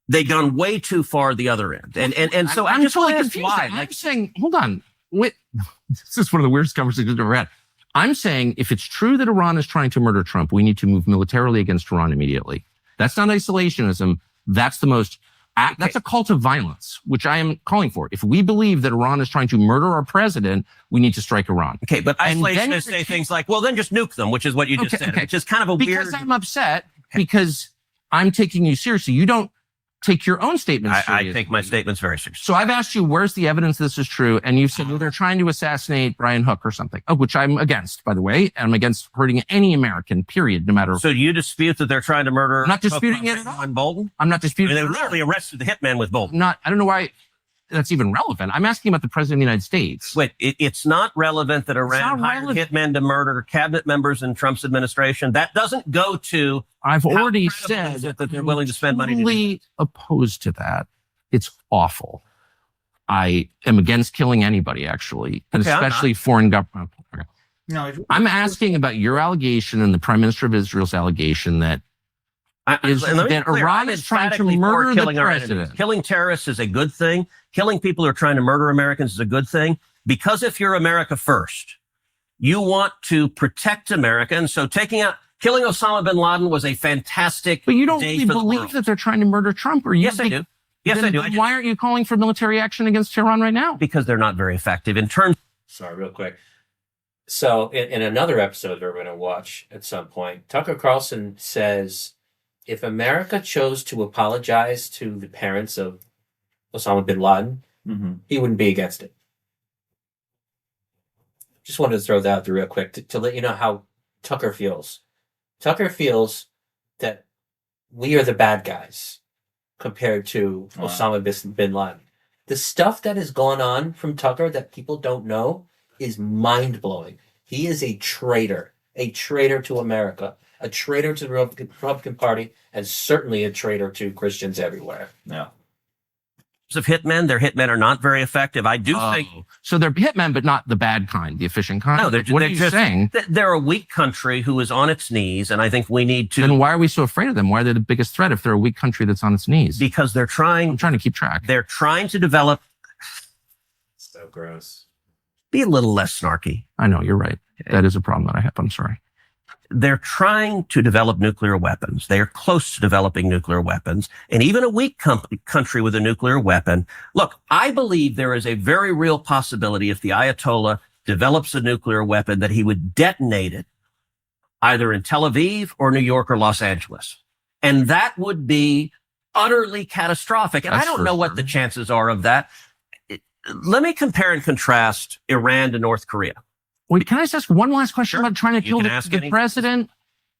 they've gone way too far the other end. And so I'm just totally confused. Why. I'm saying, hold on. Wait, this is one of the weirdest conversations I've ever had. I'm saying if it's true that Iran is trying to murder Trump, we need to move militarily against Iran immediately. That's not isolationism. That's that's a cult of violence, which I am calling for. If we believe that Iran is trying to murder our president, we need to strike Iran. Okay, but isolationists say things like, well, then just nuke them, which is what you just said. Which is kind of a weird... Because I'm upset, because I'm taking you seriously. You don't take your own statements seriously. I take my statements very seriously. So I've asked you, where's the evidence this is true? And you've said, well, they're trying to assassinate Brian Hook or something, which I'm against, by the way. And I'm against hurting any American, period, no matter... So you dispute that they're trying to murder... I'm not disputing it at all. Bolton? I'm not disputing it. They literally arrested the hitman with Bolton. I don't know why that's even relevant. I'm asking about the president of the United States. Wait, it's not relevant that Iran hired hitmen to murder cabinet members in Trump's administration. That doesn't go to... I've already said that they're willing to spend money to do that. Opposed to that. It's awful. I am against killing anybody, actually, and especially foreign government. Okay. No, I'm asking about your allegation and the Prime Minister of Israel's allegation that Iran is trying to murder the president. Killing terrorists is a good thing. Killing people who are trying to murder Americans is a good thing. Because if you're America first, you want to protect America. And so killing Osama bin Laden was a fantastic... But you don't really believe that they're trying to murder Trump, or Yes, I do. Yes, I do. Why aren't you calling for military action against Tehran right now? Because they're not very effective in terms... Sorry, real quick. So in another episode we're going to watch at some point, Tucker Carlson says, if America chose to apologize to the parents of Osama bin Laden, he wouldn't be against it. Just wanted to throw that out there real quick to let you know how Tucker feels. Tucker feels that we are the bad guys compared to Osama bin Laden. The stuff that has gone on from Tucker that people don't know is mind-blowing. He is a traitor to America, a traitor to the Republican Party, and certainly a traitor to Christians everywhere. Yeah. Of hitmen, their hitmen are not very effective. I do think... So they're hitmen, but not the bad kind, the efficient kind? No, what are you saying? They're a weak country who is on its knees, and I think we need to... Then why are we so afraid of them? Why are they the biggest threat if they're a weak country that's on its knees? Because they're trying... I'm trying to keep track. They're trying to develop... So gross. Be a little less snarky. I know, you're right. That is a problem that I have. I'm sorry. They're trying to develop nuclear weapons. They are close to developing nuclear weapons. And even a weak country with a nuclear weapon. Look, I believe there is a very real possibility if the Ayatollah develops a nuclear weapon that he would detonate it either in Tel Aviv or New York or Los Angeles. And that would be utterly catastrophic. And I don't know what the chances are of that. Let me compare and contrast Iran to North Korea. Wait, can I just ask one last question about trying to kill the president?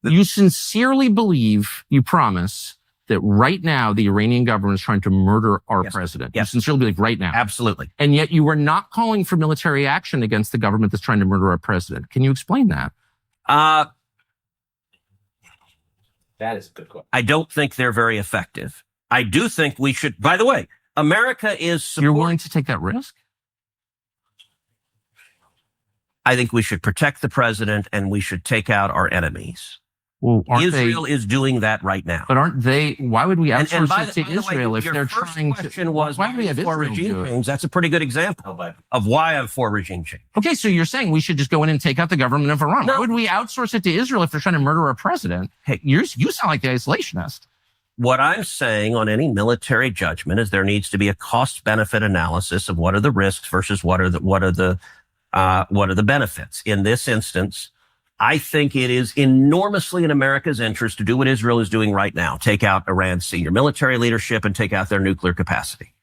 You sincerely believe, you promise, that right now the Iranian government is trying to murder our president. Yes. You sincerely believe right now. Absolutely. And yet you are not calling for military action against the government that's trying to murder our president. Can you explain that? That is a good question. I don't think they're very effective. I do think we should, by the way, America is... You're willing to take that risk? I think we should protect the president and we should take out our enemies. Well, Israel is doing that right now. But aren't they? Why would we outsource it to Israel if they're trying to? Why do we have Israel regime change? That's a pretty good example of why I'm for regime change. Okay, so you're saying we should just go in and take out the government of Iran. No. Why would we outsource it to Israel if they're trying to murder our president? Hey, you sound like the isolationist. What I'm saying on any military judgment is there needs to be a cost-benefit analysis of what are the risks versus what are the benefits. In this instance, I think it is enormously in America's interest to do what Israel is doing right now, take out Iran's senior military leadership and take out their nuclear capacity.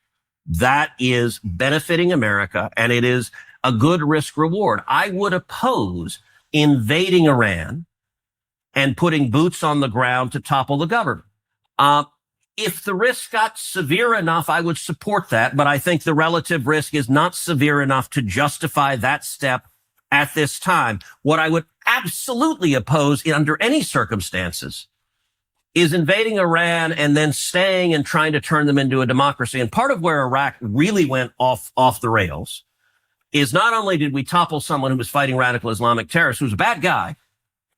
That is benefiting America, and it is a good risk reward. I would oppose invading Iran and putting boots on the ground to topple the government. if the risk got severe enough, I would support that. But I think the relative risk is not severe enough to justify that step at this time. What I would absolutely oppose under any circumstances is invading Iran and then staying and trying to turn them into a democracy. And part of where Iraq really went off the rails is not only did we topple someone who was fighting radical Islamic terrorists, who was a bad guy,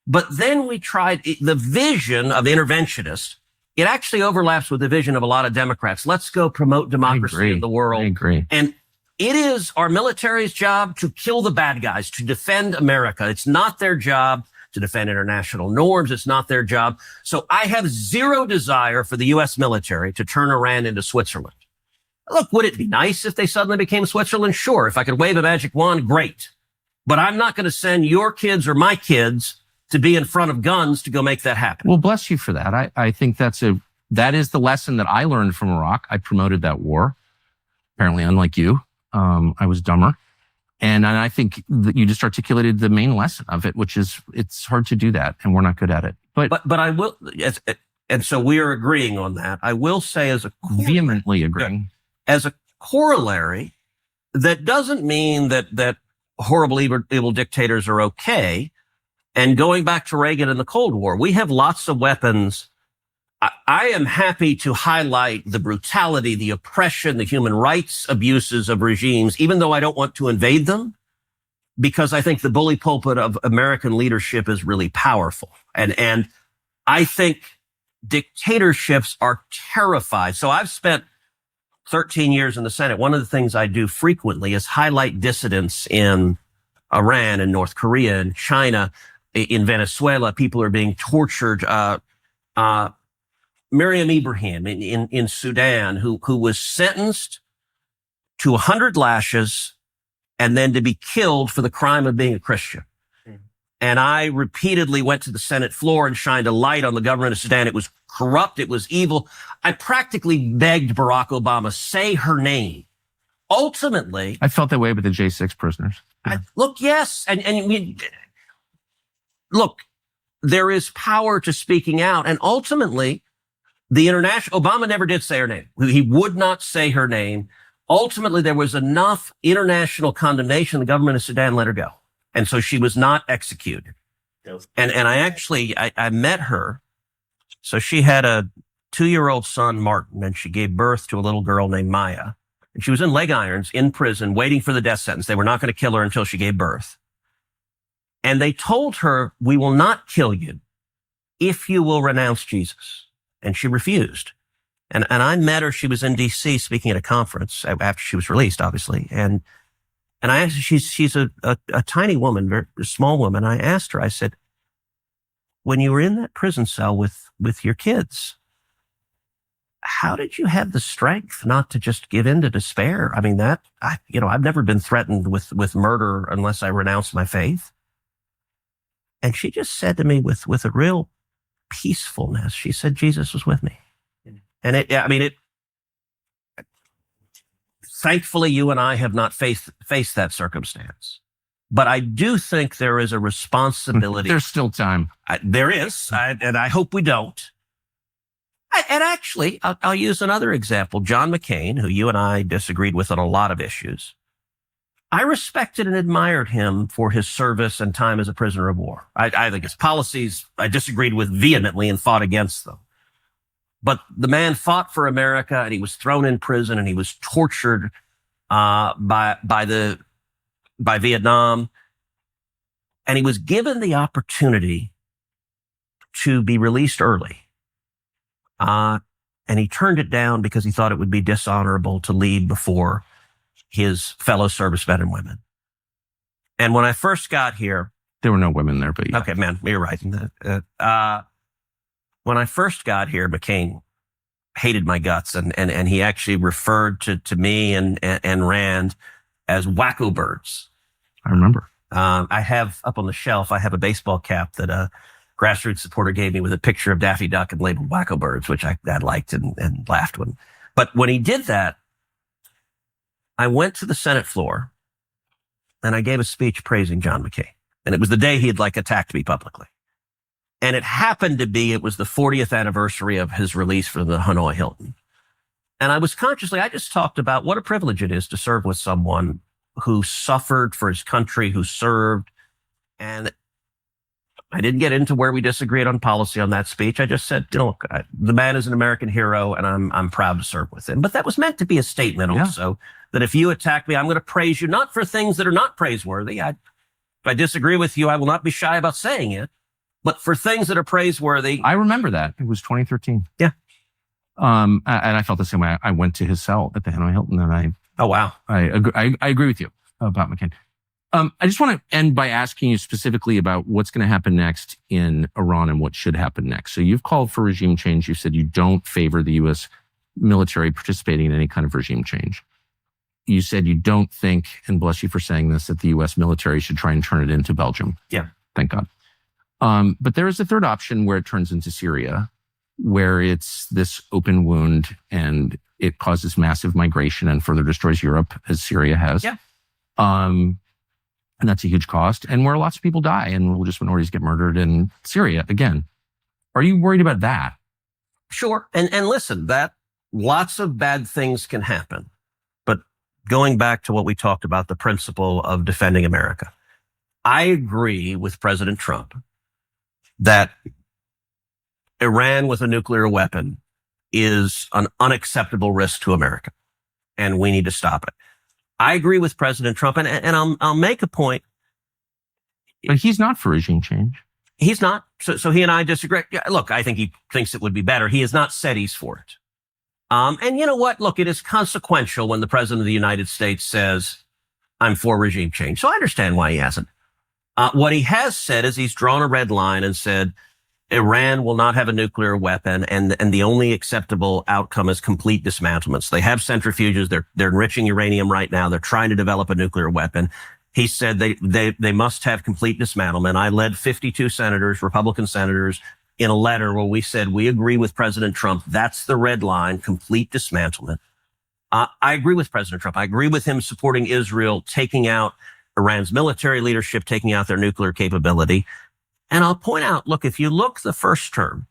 but then we tried the vision of interventionists. It actually overlaps with the vision of a lot of Democrats. Let's go promote democracy in the world. I agree. And it is our military's job to kill the bad guys, to defend America. It's not their job to defend international norms. It's not their job. So I have zero desire for the U.S. military to turn Iran into Switzerland. Look, would it be nice if they suddenly became Switzerland? Sure. If I could wave a magic wand, great. But I'm not going to send your kids or my kids to be in front of guns to go make that happen. Well, bless you for that. I think that is the lesson that I learned from Iraq. I promoted that war. Apparently, unlike you, I was dumber. And I think that you just articulated the main lesson of it, which is it's hard to do that, and we're not good at it. But I will, and so we are agreeing on that. I will say vehemently agreeing. As a corollary, that doesn't mean that horrible, evil dictators are okay. And going back to Reagan and the Cold War, we have lots of weapons. I am happy to highlight the brutality, the oppression, the human rights abuses of regimes, even though I don't want to invade them, because I think the bully pulpit of American leadership is really powerful. And I think dictatorships are terrified. So I've spent 13 years in the Senate. One of the things I do frequently is highlight dissidents in Iran and North Korea and China. In Venezuela, people are being tortured. Miriam Ibrahim in Sudan, who was sentenced to 100 lashes and then to be killed for the crime of being a Christian. And I repeatedly went to the Senate floor and shined a light on the government of Sudan. It was corrupt. It was evil. I practically begged Barack Obama, say her name. Ultimately, I felt that way with the J6 prisoners. Yes. Look, there is power to speaking out. And ultimately, Obama never did say her name. He would not say her name. Ultimately, there was enough international condemnation. The government of Sudan let her go. And so she was not executed. And I met her. So she had a 2-year-old son, Martin, and she gave birth to a little girl named Maya. And she was in leg irons in prison waiting for the death sentence. They were not going to kill her until she gave birth. And they told her, we will not kill you if you will renounce Jesus. And she refused. And I met her. She was in D.C. speaking at a conference after she was released, obviously. And I asked her, she's a tiny woman, very small woman. I asked her, I said, when you were in that prison cell with your kids, how did you have the strength not to just give in to despair? I mean, I've never been threatened with murder unless I renounce my faith. And she just said to me with a real peacefulness, she said, Jesus was with me. And thankfully you and I have not faced that circumstance. But I do think there is a responsibility. There's still time. There is. And I hope we don't. And actually, I'll use another example. John McCain, who you and I disagreed with on a lot of issues. I respected and admired him for his service and time as a prisoner of war. I think his policies I disagreed with vehemently and fought against them. But the man fought for America, and he was thrown in prison, and he was tortured by Vietnam, and he was given the opportunity to be released early. And he turned it down because he thought it would be dishonorable to leave before his fellow servicemen and women. And when I first got here, there were no women there, but yeah. Okay, man, you're right. When I first got here, McCain hated my guts, and he actually referred to me and Rand as wacko birds. I remember. I have up on the shelf, I have a baseball cap that a grassroots supporter gave me with a picture of Daffy Duck and labeled wacko birds, which I liked and laughed when. But when he did that, I went to the Senate floor and I gave a speech praising John McCain. And it was the day he had attacked me publicly. And it happened to be, it was the 40th anniversary of his release from the Hanoi Hilton. And I just talked about what a privilege it is to serve with someone who suffered for his country, who served. And I didn't get into where we disagreed on policy on that speech. I just said, look, the man is an American hero and I'm proud to serve with him. But that was meant to be a statement also that if you attack me, I'm going to praise you, not for things that are not praiseworthy. If I disagree with you, I will not be shy about saying it, but for things that are praiseworthy. I remember that. It was 2013. Yeah. And I felt the same way. I went to his cell at the Hanoi Hilton and oh, wow. I agree with you about McCain. I just want to end by asking you specifically about what's going to happen next in Iran and what should happen next. So you've called for regime change. You said you don't favor the U.S. military participating in any kind of regime change. You said you don't think, and bless you for saying this, that the U.S. military should try and turn it into Belgium. Yeah. Thank God. But there is a third option where it turns into Syria, where it's this open wound and it causes massive migration and further destroys Europe, as Syria has. Yeah. And that's a huge cost, and where lots of people die and religious minorities get murdered in Syria again. Are you worried about that? Sure. And listen, that lots of bad things can happen. But going back to what we talked about, the principle of defending America, I agree with President Trump that Iran with a nuclear weapon is an unacceptable risk to America, and we need to stop it. I agree with President Trump, and I'll make a point. But he's not for regime change. He's not. So he and I disagree. Yeah, look, I think he thinks it would be better. He has not said he's for it. And you know what? Look, it is consequential when the President of the United States says, I'm for regime change. So I understand why he hasn't. What he has said is he's drawn a red line and said, Iran will not have a nuclear weapon, and the only acceptable outcome is complete dismantlement. So they have centrifuges. They're enriching uranium right now. They're trying to develop a nuclear weapon. He said they must have complete dismantlement. I led 52 senators, Republican senators, in a letter where we said we agree with President Trump. That's the red line, complete dismantlement. I agree with President Trump. I agree with him supporting Israel, taking out Iran's military leadership, taking out their nuclear capability. And I'll point out, look, if you look the first term,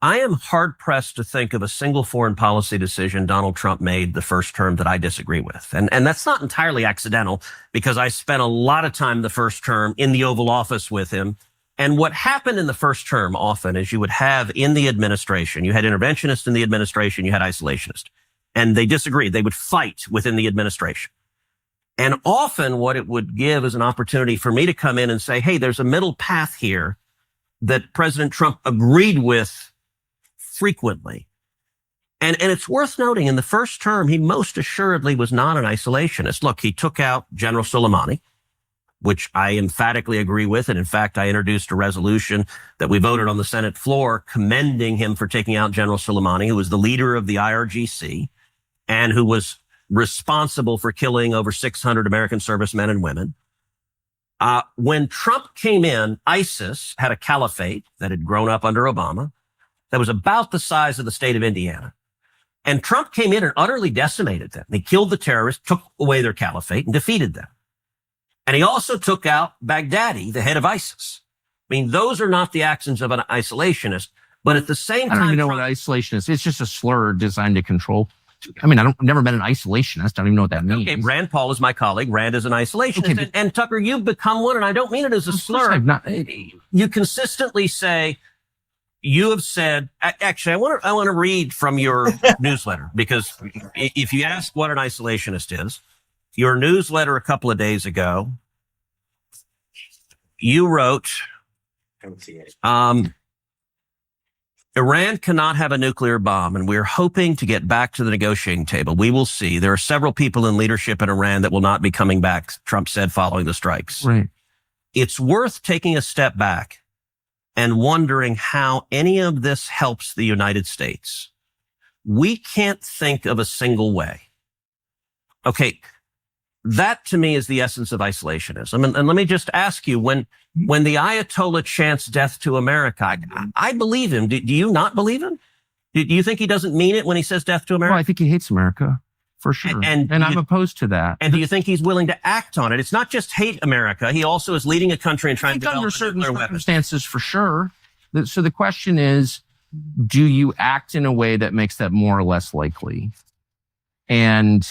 I am hard-pressed to think of a single foreign policy decision Donald Trump made the first term that I disagree with. And that's not entirely accidental, because I spent a lot of time the first term in the Oval Office with him. And what happened in the first term often is you would have in the administration, you had interventionists in the administration, you had isolationists. And they disagreed. They would fight within the administration. And often what it would give is an opportunity for me to come in and say, hey, there's a middle path here that President Trump agreed with frequently. And it's worth noting, in the first term, he most assuredly was not an isolationist. Look, he took out General Soleimani, which I emphatically agree with. And in fact, I introduced a resolution that we voted on the Senate floor commending him for taking out General Soleimani, who was the leader of the IRGC and who was responsible for killing over 600 American servicemen and women. When Trump came in, ISIS had a caliphate that had grown up under Obama that was about the size of the state of Indiana. And Trump came in and utterly decimated them. He killed the terrorists, took away their caliphate, and defeated them. And he also took out Baghdadi, the head of ISIS. I mean, those are not the actions of an isolationist, but at the same time— I don't even know what isolationist is. It's just a slur designed to control. I mean, I've never met an isolationist. I don't even know what that means. Okay, Rand Paul is my colleague. Rand is an isolationist. Okay, and Tucker, you've become one, and I don't mean it as a slur. You consistently say, you have said— actually, I want to read from your newsletter, because if you ask what an isolationist is, your newsletter a couple of days ago, you wrote, Iran cannot have a nuclear bomb, and we're hoping to get back to the negotiating table. We will see. There are several people in leadership in Iran that will not be coming back, Trump said following the strikes. Right. It's worth taking a step back and wondering how any of this helps the United States. We can't think of a single way. Okay, that to me is the essence of isolationism. And let me just ask you, when the Ayatollah chants death to America, I believe him. Do you not believe him? Do you think he doesn't mean it when he says death to America? Well, I think he hates America. For sure. And I'm opposed to that. And do you think he's willing to act on it? It's not just hate America. He also is leading a country and trying to develop under certain nuclear weapons. circumstances, for sure. So the question is, do you act in a way that makes that more or less likely? And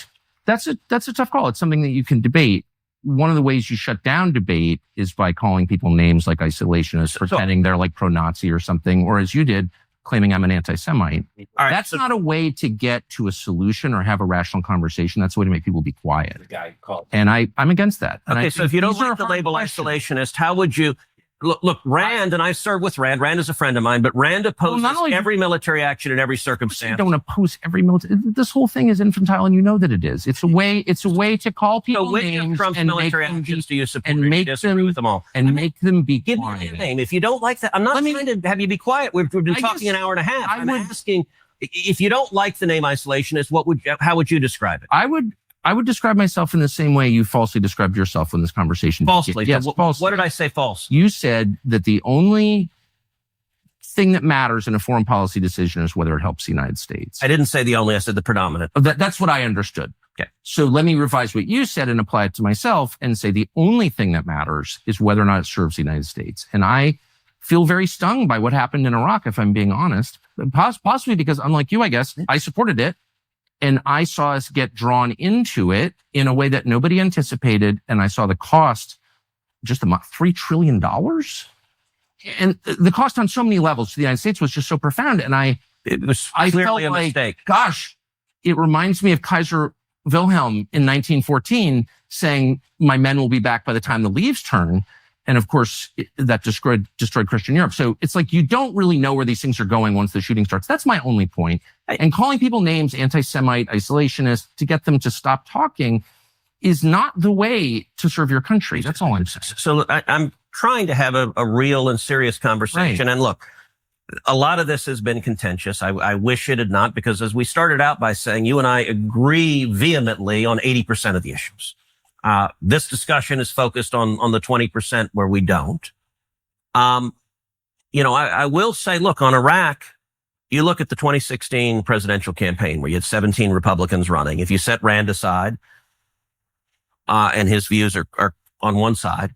that's a tough call. It's something that you can debate. One of the ways you shut down debate is by calling people names like isolationists, pretending they're like pro-Nazi or something, or as you did, claiming I'm an anti-Semite. That's not a way to get to a solution or have a rational conversation. That's a way to make people be quiet. The guy called. And I'm against that. And okay, so if you don't like the label isolationist, how would you... Look, Rand, and I served with Rand. Rand is a friend of mine, but Rand opposes every military action in every circumstance. You don't oppose every military. This whole thing is infantile, and you know that it is. It's a way to call people names Trump's and military make them actions do you support? and make them with them all, and make them be give quiet. me a name. If you don't like that, I'm not trying to have you be quiet. We've been talking an hour and a half. I'm asking, if you don't like the name isolationist, how would you describe it? I would describe myself in the same way you falsely described yourself in this conversation. Falsely? Yes, falsely. What did I say false? You said that the only thing that matters in a foreign policy decision is whether it helps the United States. I didn't say the only, I said the predominant. That's what I understood. Okay. So let me revise what you said and apply it to myself and say the only thing that matters is whether or not it serves the United States. And I feel very stung by what happened in Iraq, if I'm being honest. Possibly because, unlike you, I guess, I supported it. And I saw us get drawn into it in a way that nobody anticipated. And I saw the cost, just $3 trillion. And the cost on so many levels to the United States was just so profound. And I felt like, mistake. Gosh, it reminds me of Kaiser Wilhelm in 1914 saying, my men will be back by the time the leaves turn. And of course, that destroyed Christian Europe. So it's like you don't really know where these things are going once the shooting starts. That's my only point. And calling people names, anti-Semite, isolationist, to get them to stop talking is not the way to serve your country. That's all I'm saying. So I'm trying to have a real and serious conversation. Right. And look, a lot of this has been contentious. I wish it had not, because as we started out by saying, you and I agree vehemently on 80% of the issues. This discussion is focused on the 20% where we don't. I will say, look, on Iraq, you look at the 2016 presidential campaign where you had 17 Republicans running. If you set Rand aside, and his views are on one side,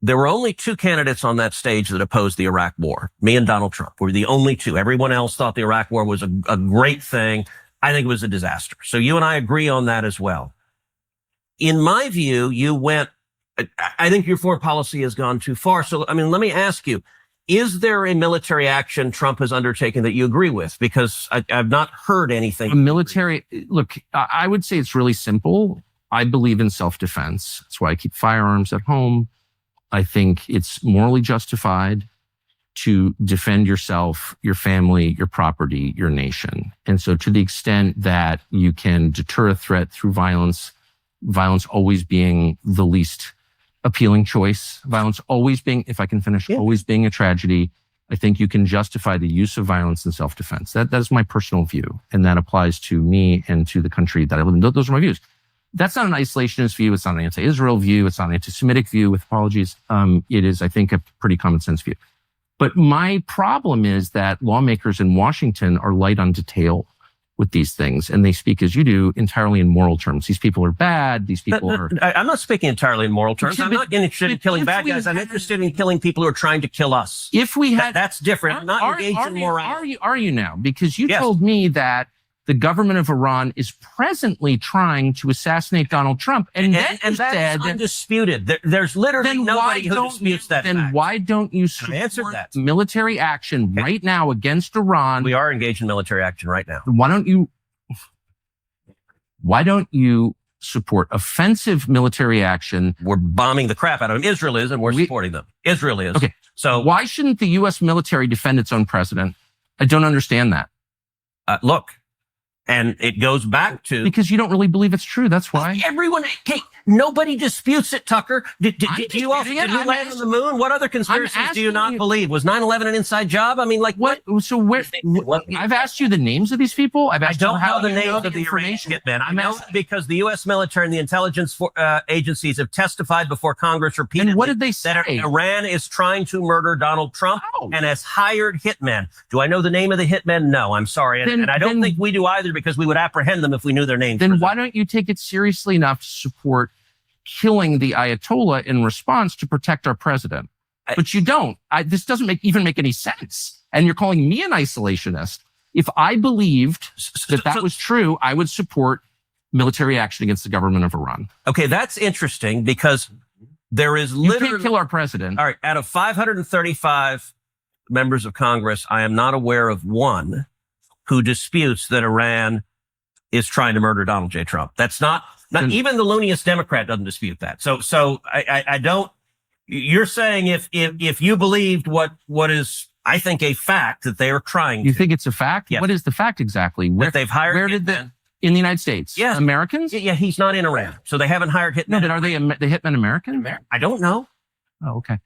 there were only two candidates on that stage that opposed the Iraq war. Me and Donald Trump were the only two. Everyone else thought the Iraq war was a great thing. I think it was a disaster. So you and I agree on that as well. In my view, I think your foreign policy has gone too far. So, let me ask you, is there a military action Trump has undertaken that you agree with? Because I've not heard anything. Look, I would say it's really simple. I believe in self-defense. That's why I keep firearms at home. I think it's morally justified to defend yourself, your family, your property, your nation. And so to the extent that you can deter a threat through violence always being the least appealing choice, violence always being, if I can finish, always being a tragedy, I think you can justify the use of violence in self-defense. That is my personal view. And that applies to me and to the country that I live in. Those are my views. That's not an isolationist view. It's not an anti-Israel view. It's not an anti-Semitic view, with apologies. It is, I think, a pretty common sense view. But my problem is that lawmakers in Washington are light on detail with these things, and they speak, as you do, entirely in moral terms. These people are bad. These people are... I'm not speaking entirely in moral terms. I'm not interested in killing bad guys. I'm interested in killing people who are trying to kill us. If we had... That's different. I'm not engaged in morality. Are you now? Because you told me that the government of Iran is presently trying to assassinate Donald Trump. And that's undisputed. There's literally nobody who disputes that fact. Then why don't you support military action right now against Iran? We are engaged in military action right now. Why don't you support offensive military action? We're bombing the crap out of them. Israel is, and we're supporting them. Israel is. Okay. So why shouldn't the U.S. military defend its own president? I don't understand that. Look. And it goes back to... Because you don't really believe it's true. That's why. Everyone... Nobody disputes it, Tucker. Did you land on the moon? What other conspiracies do you not believe? Was 9/11 an inside job? I mean, like what? So where? I've asked you the names of these people. I've asked I don't you how know the you names know of the information. hitmen. I know because the U.S. military and the intelligence agencies have testified before Congress repeatedly. And what did they say? That Iran is trying to murder Donald Trump and has hired hitmen. Do I know the name of the hitmen? No, I'm sorry. And I don't think we do either, because we would apprehend them if we knew their names. Then why don't you take it seriously enough to support killing the Ayatollah in response to protect our president? But you don't. This doesn't even make any sense. And you're calling me an isolationist. If I believed that was true, I would support military action against the government of Iran. Okay, that's interesting, because there is literally... You can't kill our president. All right, out of 535 members of Congress, I am not aware of one who disputes that Iran is trying to murder Donald J. Trump. That's not even the looniest Democrat doesn't dispute that. So I don't. You're saying if you believed what is, I think, a fact that they are trying. You think it's a fact? Yes. What is the fact exactly? That they've hired. Where did in the United States? Yes. Americans? Yeah, he's not in Iran, so they haven't hired hitmen. No, but are they the hitmen American? I don't know. Oh, okay.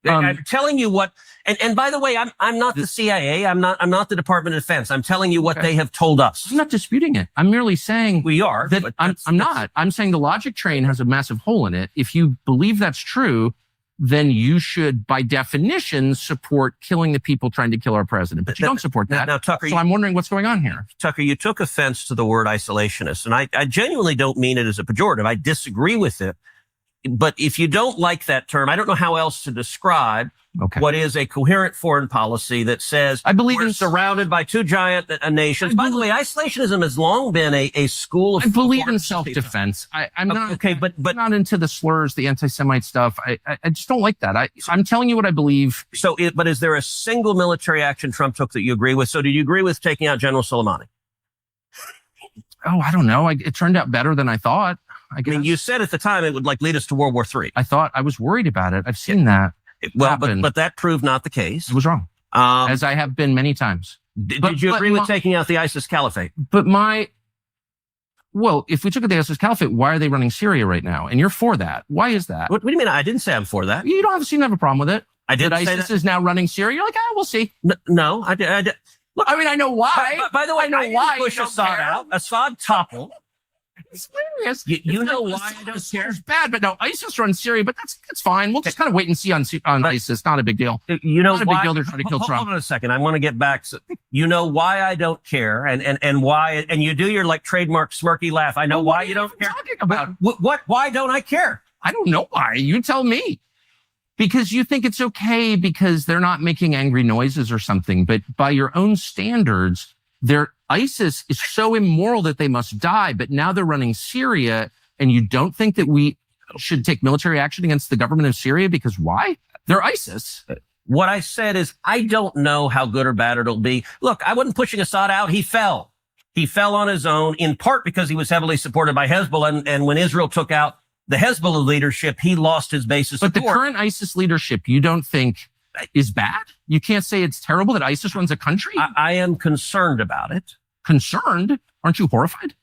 I'm telling you what, and by the way, I'm not the CIA. I'm not the Department of Defense. I'm telling you what they have told us. I'm not disputing it. I'm merely saying we are. That I'm not. I'm saying the logic train has a massive hole in it. If you believe that's true, then you should, by definition, support killing the people trying to kill our president. But you don't support that. Now, Tucker, so I'm wondering what's going on here. Tucker, you took offense to the word isolationist, and I genuinely don't mean it as a pejorative. I disagree with it. But if you don't like that term, I don't know how else to describe what is a coherent foreign policy that says I believe we're surrounded by two giant nations. By the way, isolationism has long been a school of. I believe in self-defense. I'm not okay, but not into the slurs, the anti-Semite stuff. I just don't like that. I'm telling you what I believe. So, but is there a single military action Trump took that you agree with? So, do you agree with taking out General Soleimani? Oh, I don't know. It turned out better than I thought. I mean, you said at the time it would lead us to World War III. I was worried about it. I've seen that. Well, but that proved not the case. It was wrong. As I have been many times. Did you agree with taking out the ISIS caliphate? Well, if we took out the ISIS caliphate, why are they running Syria right now? And you're for that. Why is that? What do you mean? I didn't say I'm for that. You don't seem to have a problem with it. I did say ISIS is now running Syria. You're like, we'll see. No, I did. Look, I mean, I know why. By the way, I know why. Push Assad out. Assad toppled. It's hilarious. You know why I don't care? It's bad, but no, ISIS runs Syria, but that's fine. We'll just kind of wait and see on ISIS. Not a big deal. You know not a big deal. They're trying to kill Trump. Hold on a second. I want to get back. You know why I don't care, and why, and you do your trademark smirky laugh. I know why you don't care. Talking about what? Why don't I care? I don't know why. You tell me. Because you think it's okay because they're not making angry noises or something, but by your own standards, ISIS is so immoral that they must die, but now they're running Syria, and you don't think that we should take military action against the government of Syria because why? They're ISIS. What I said is I don't know how good or bad it'll be. Look, I wasn't pushing Assad out. He fell. He fell on his own, in part because he was heavily supported by Hezbollah, and when Israel took out the Hezbollah leadership, he lost his basis of support. But the current ISIS leadership, you don't think is bad? You can't say it's terrible that ISIS runs a country? I am concerned about it. Concerned? Aren't you horrified?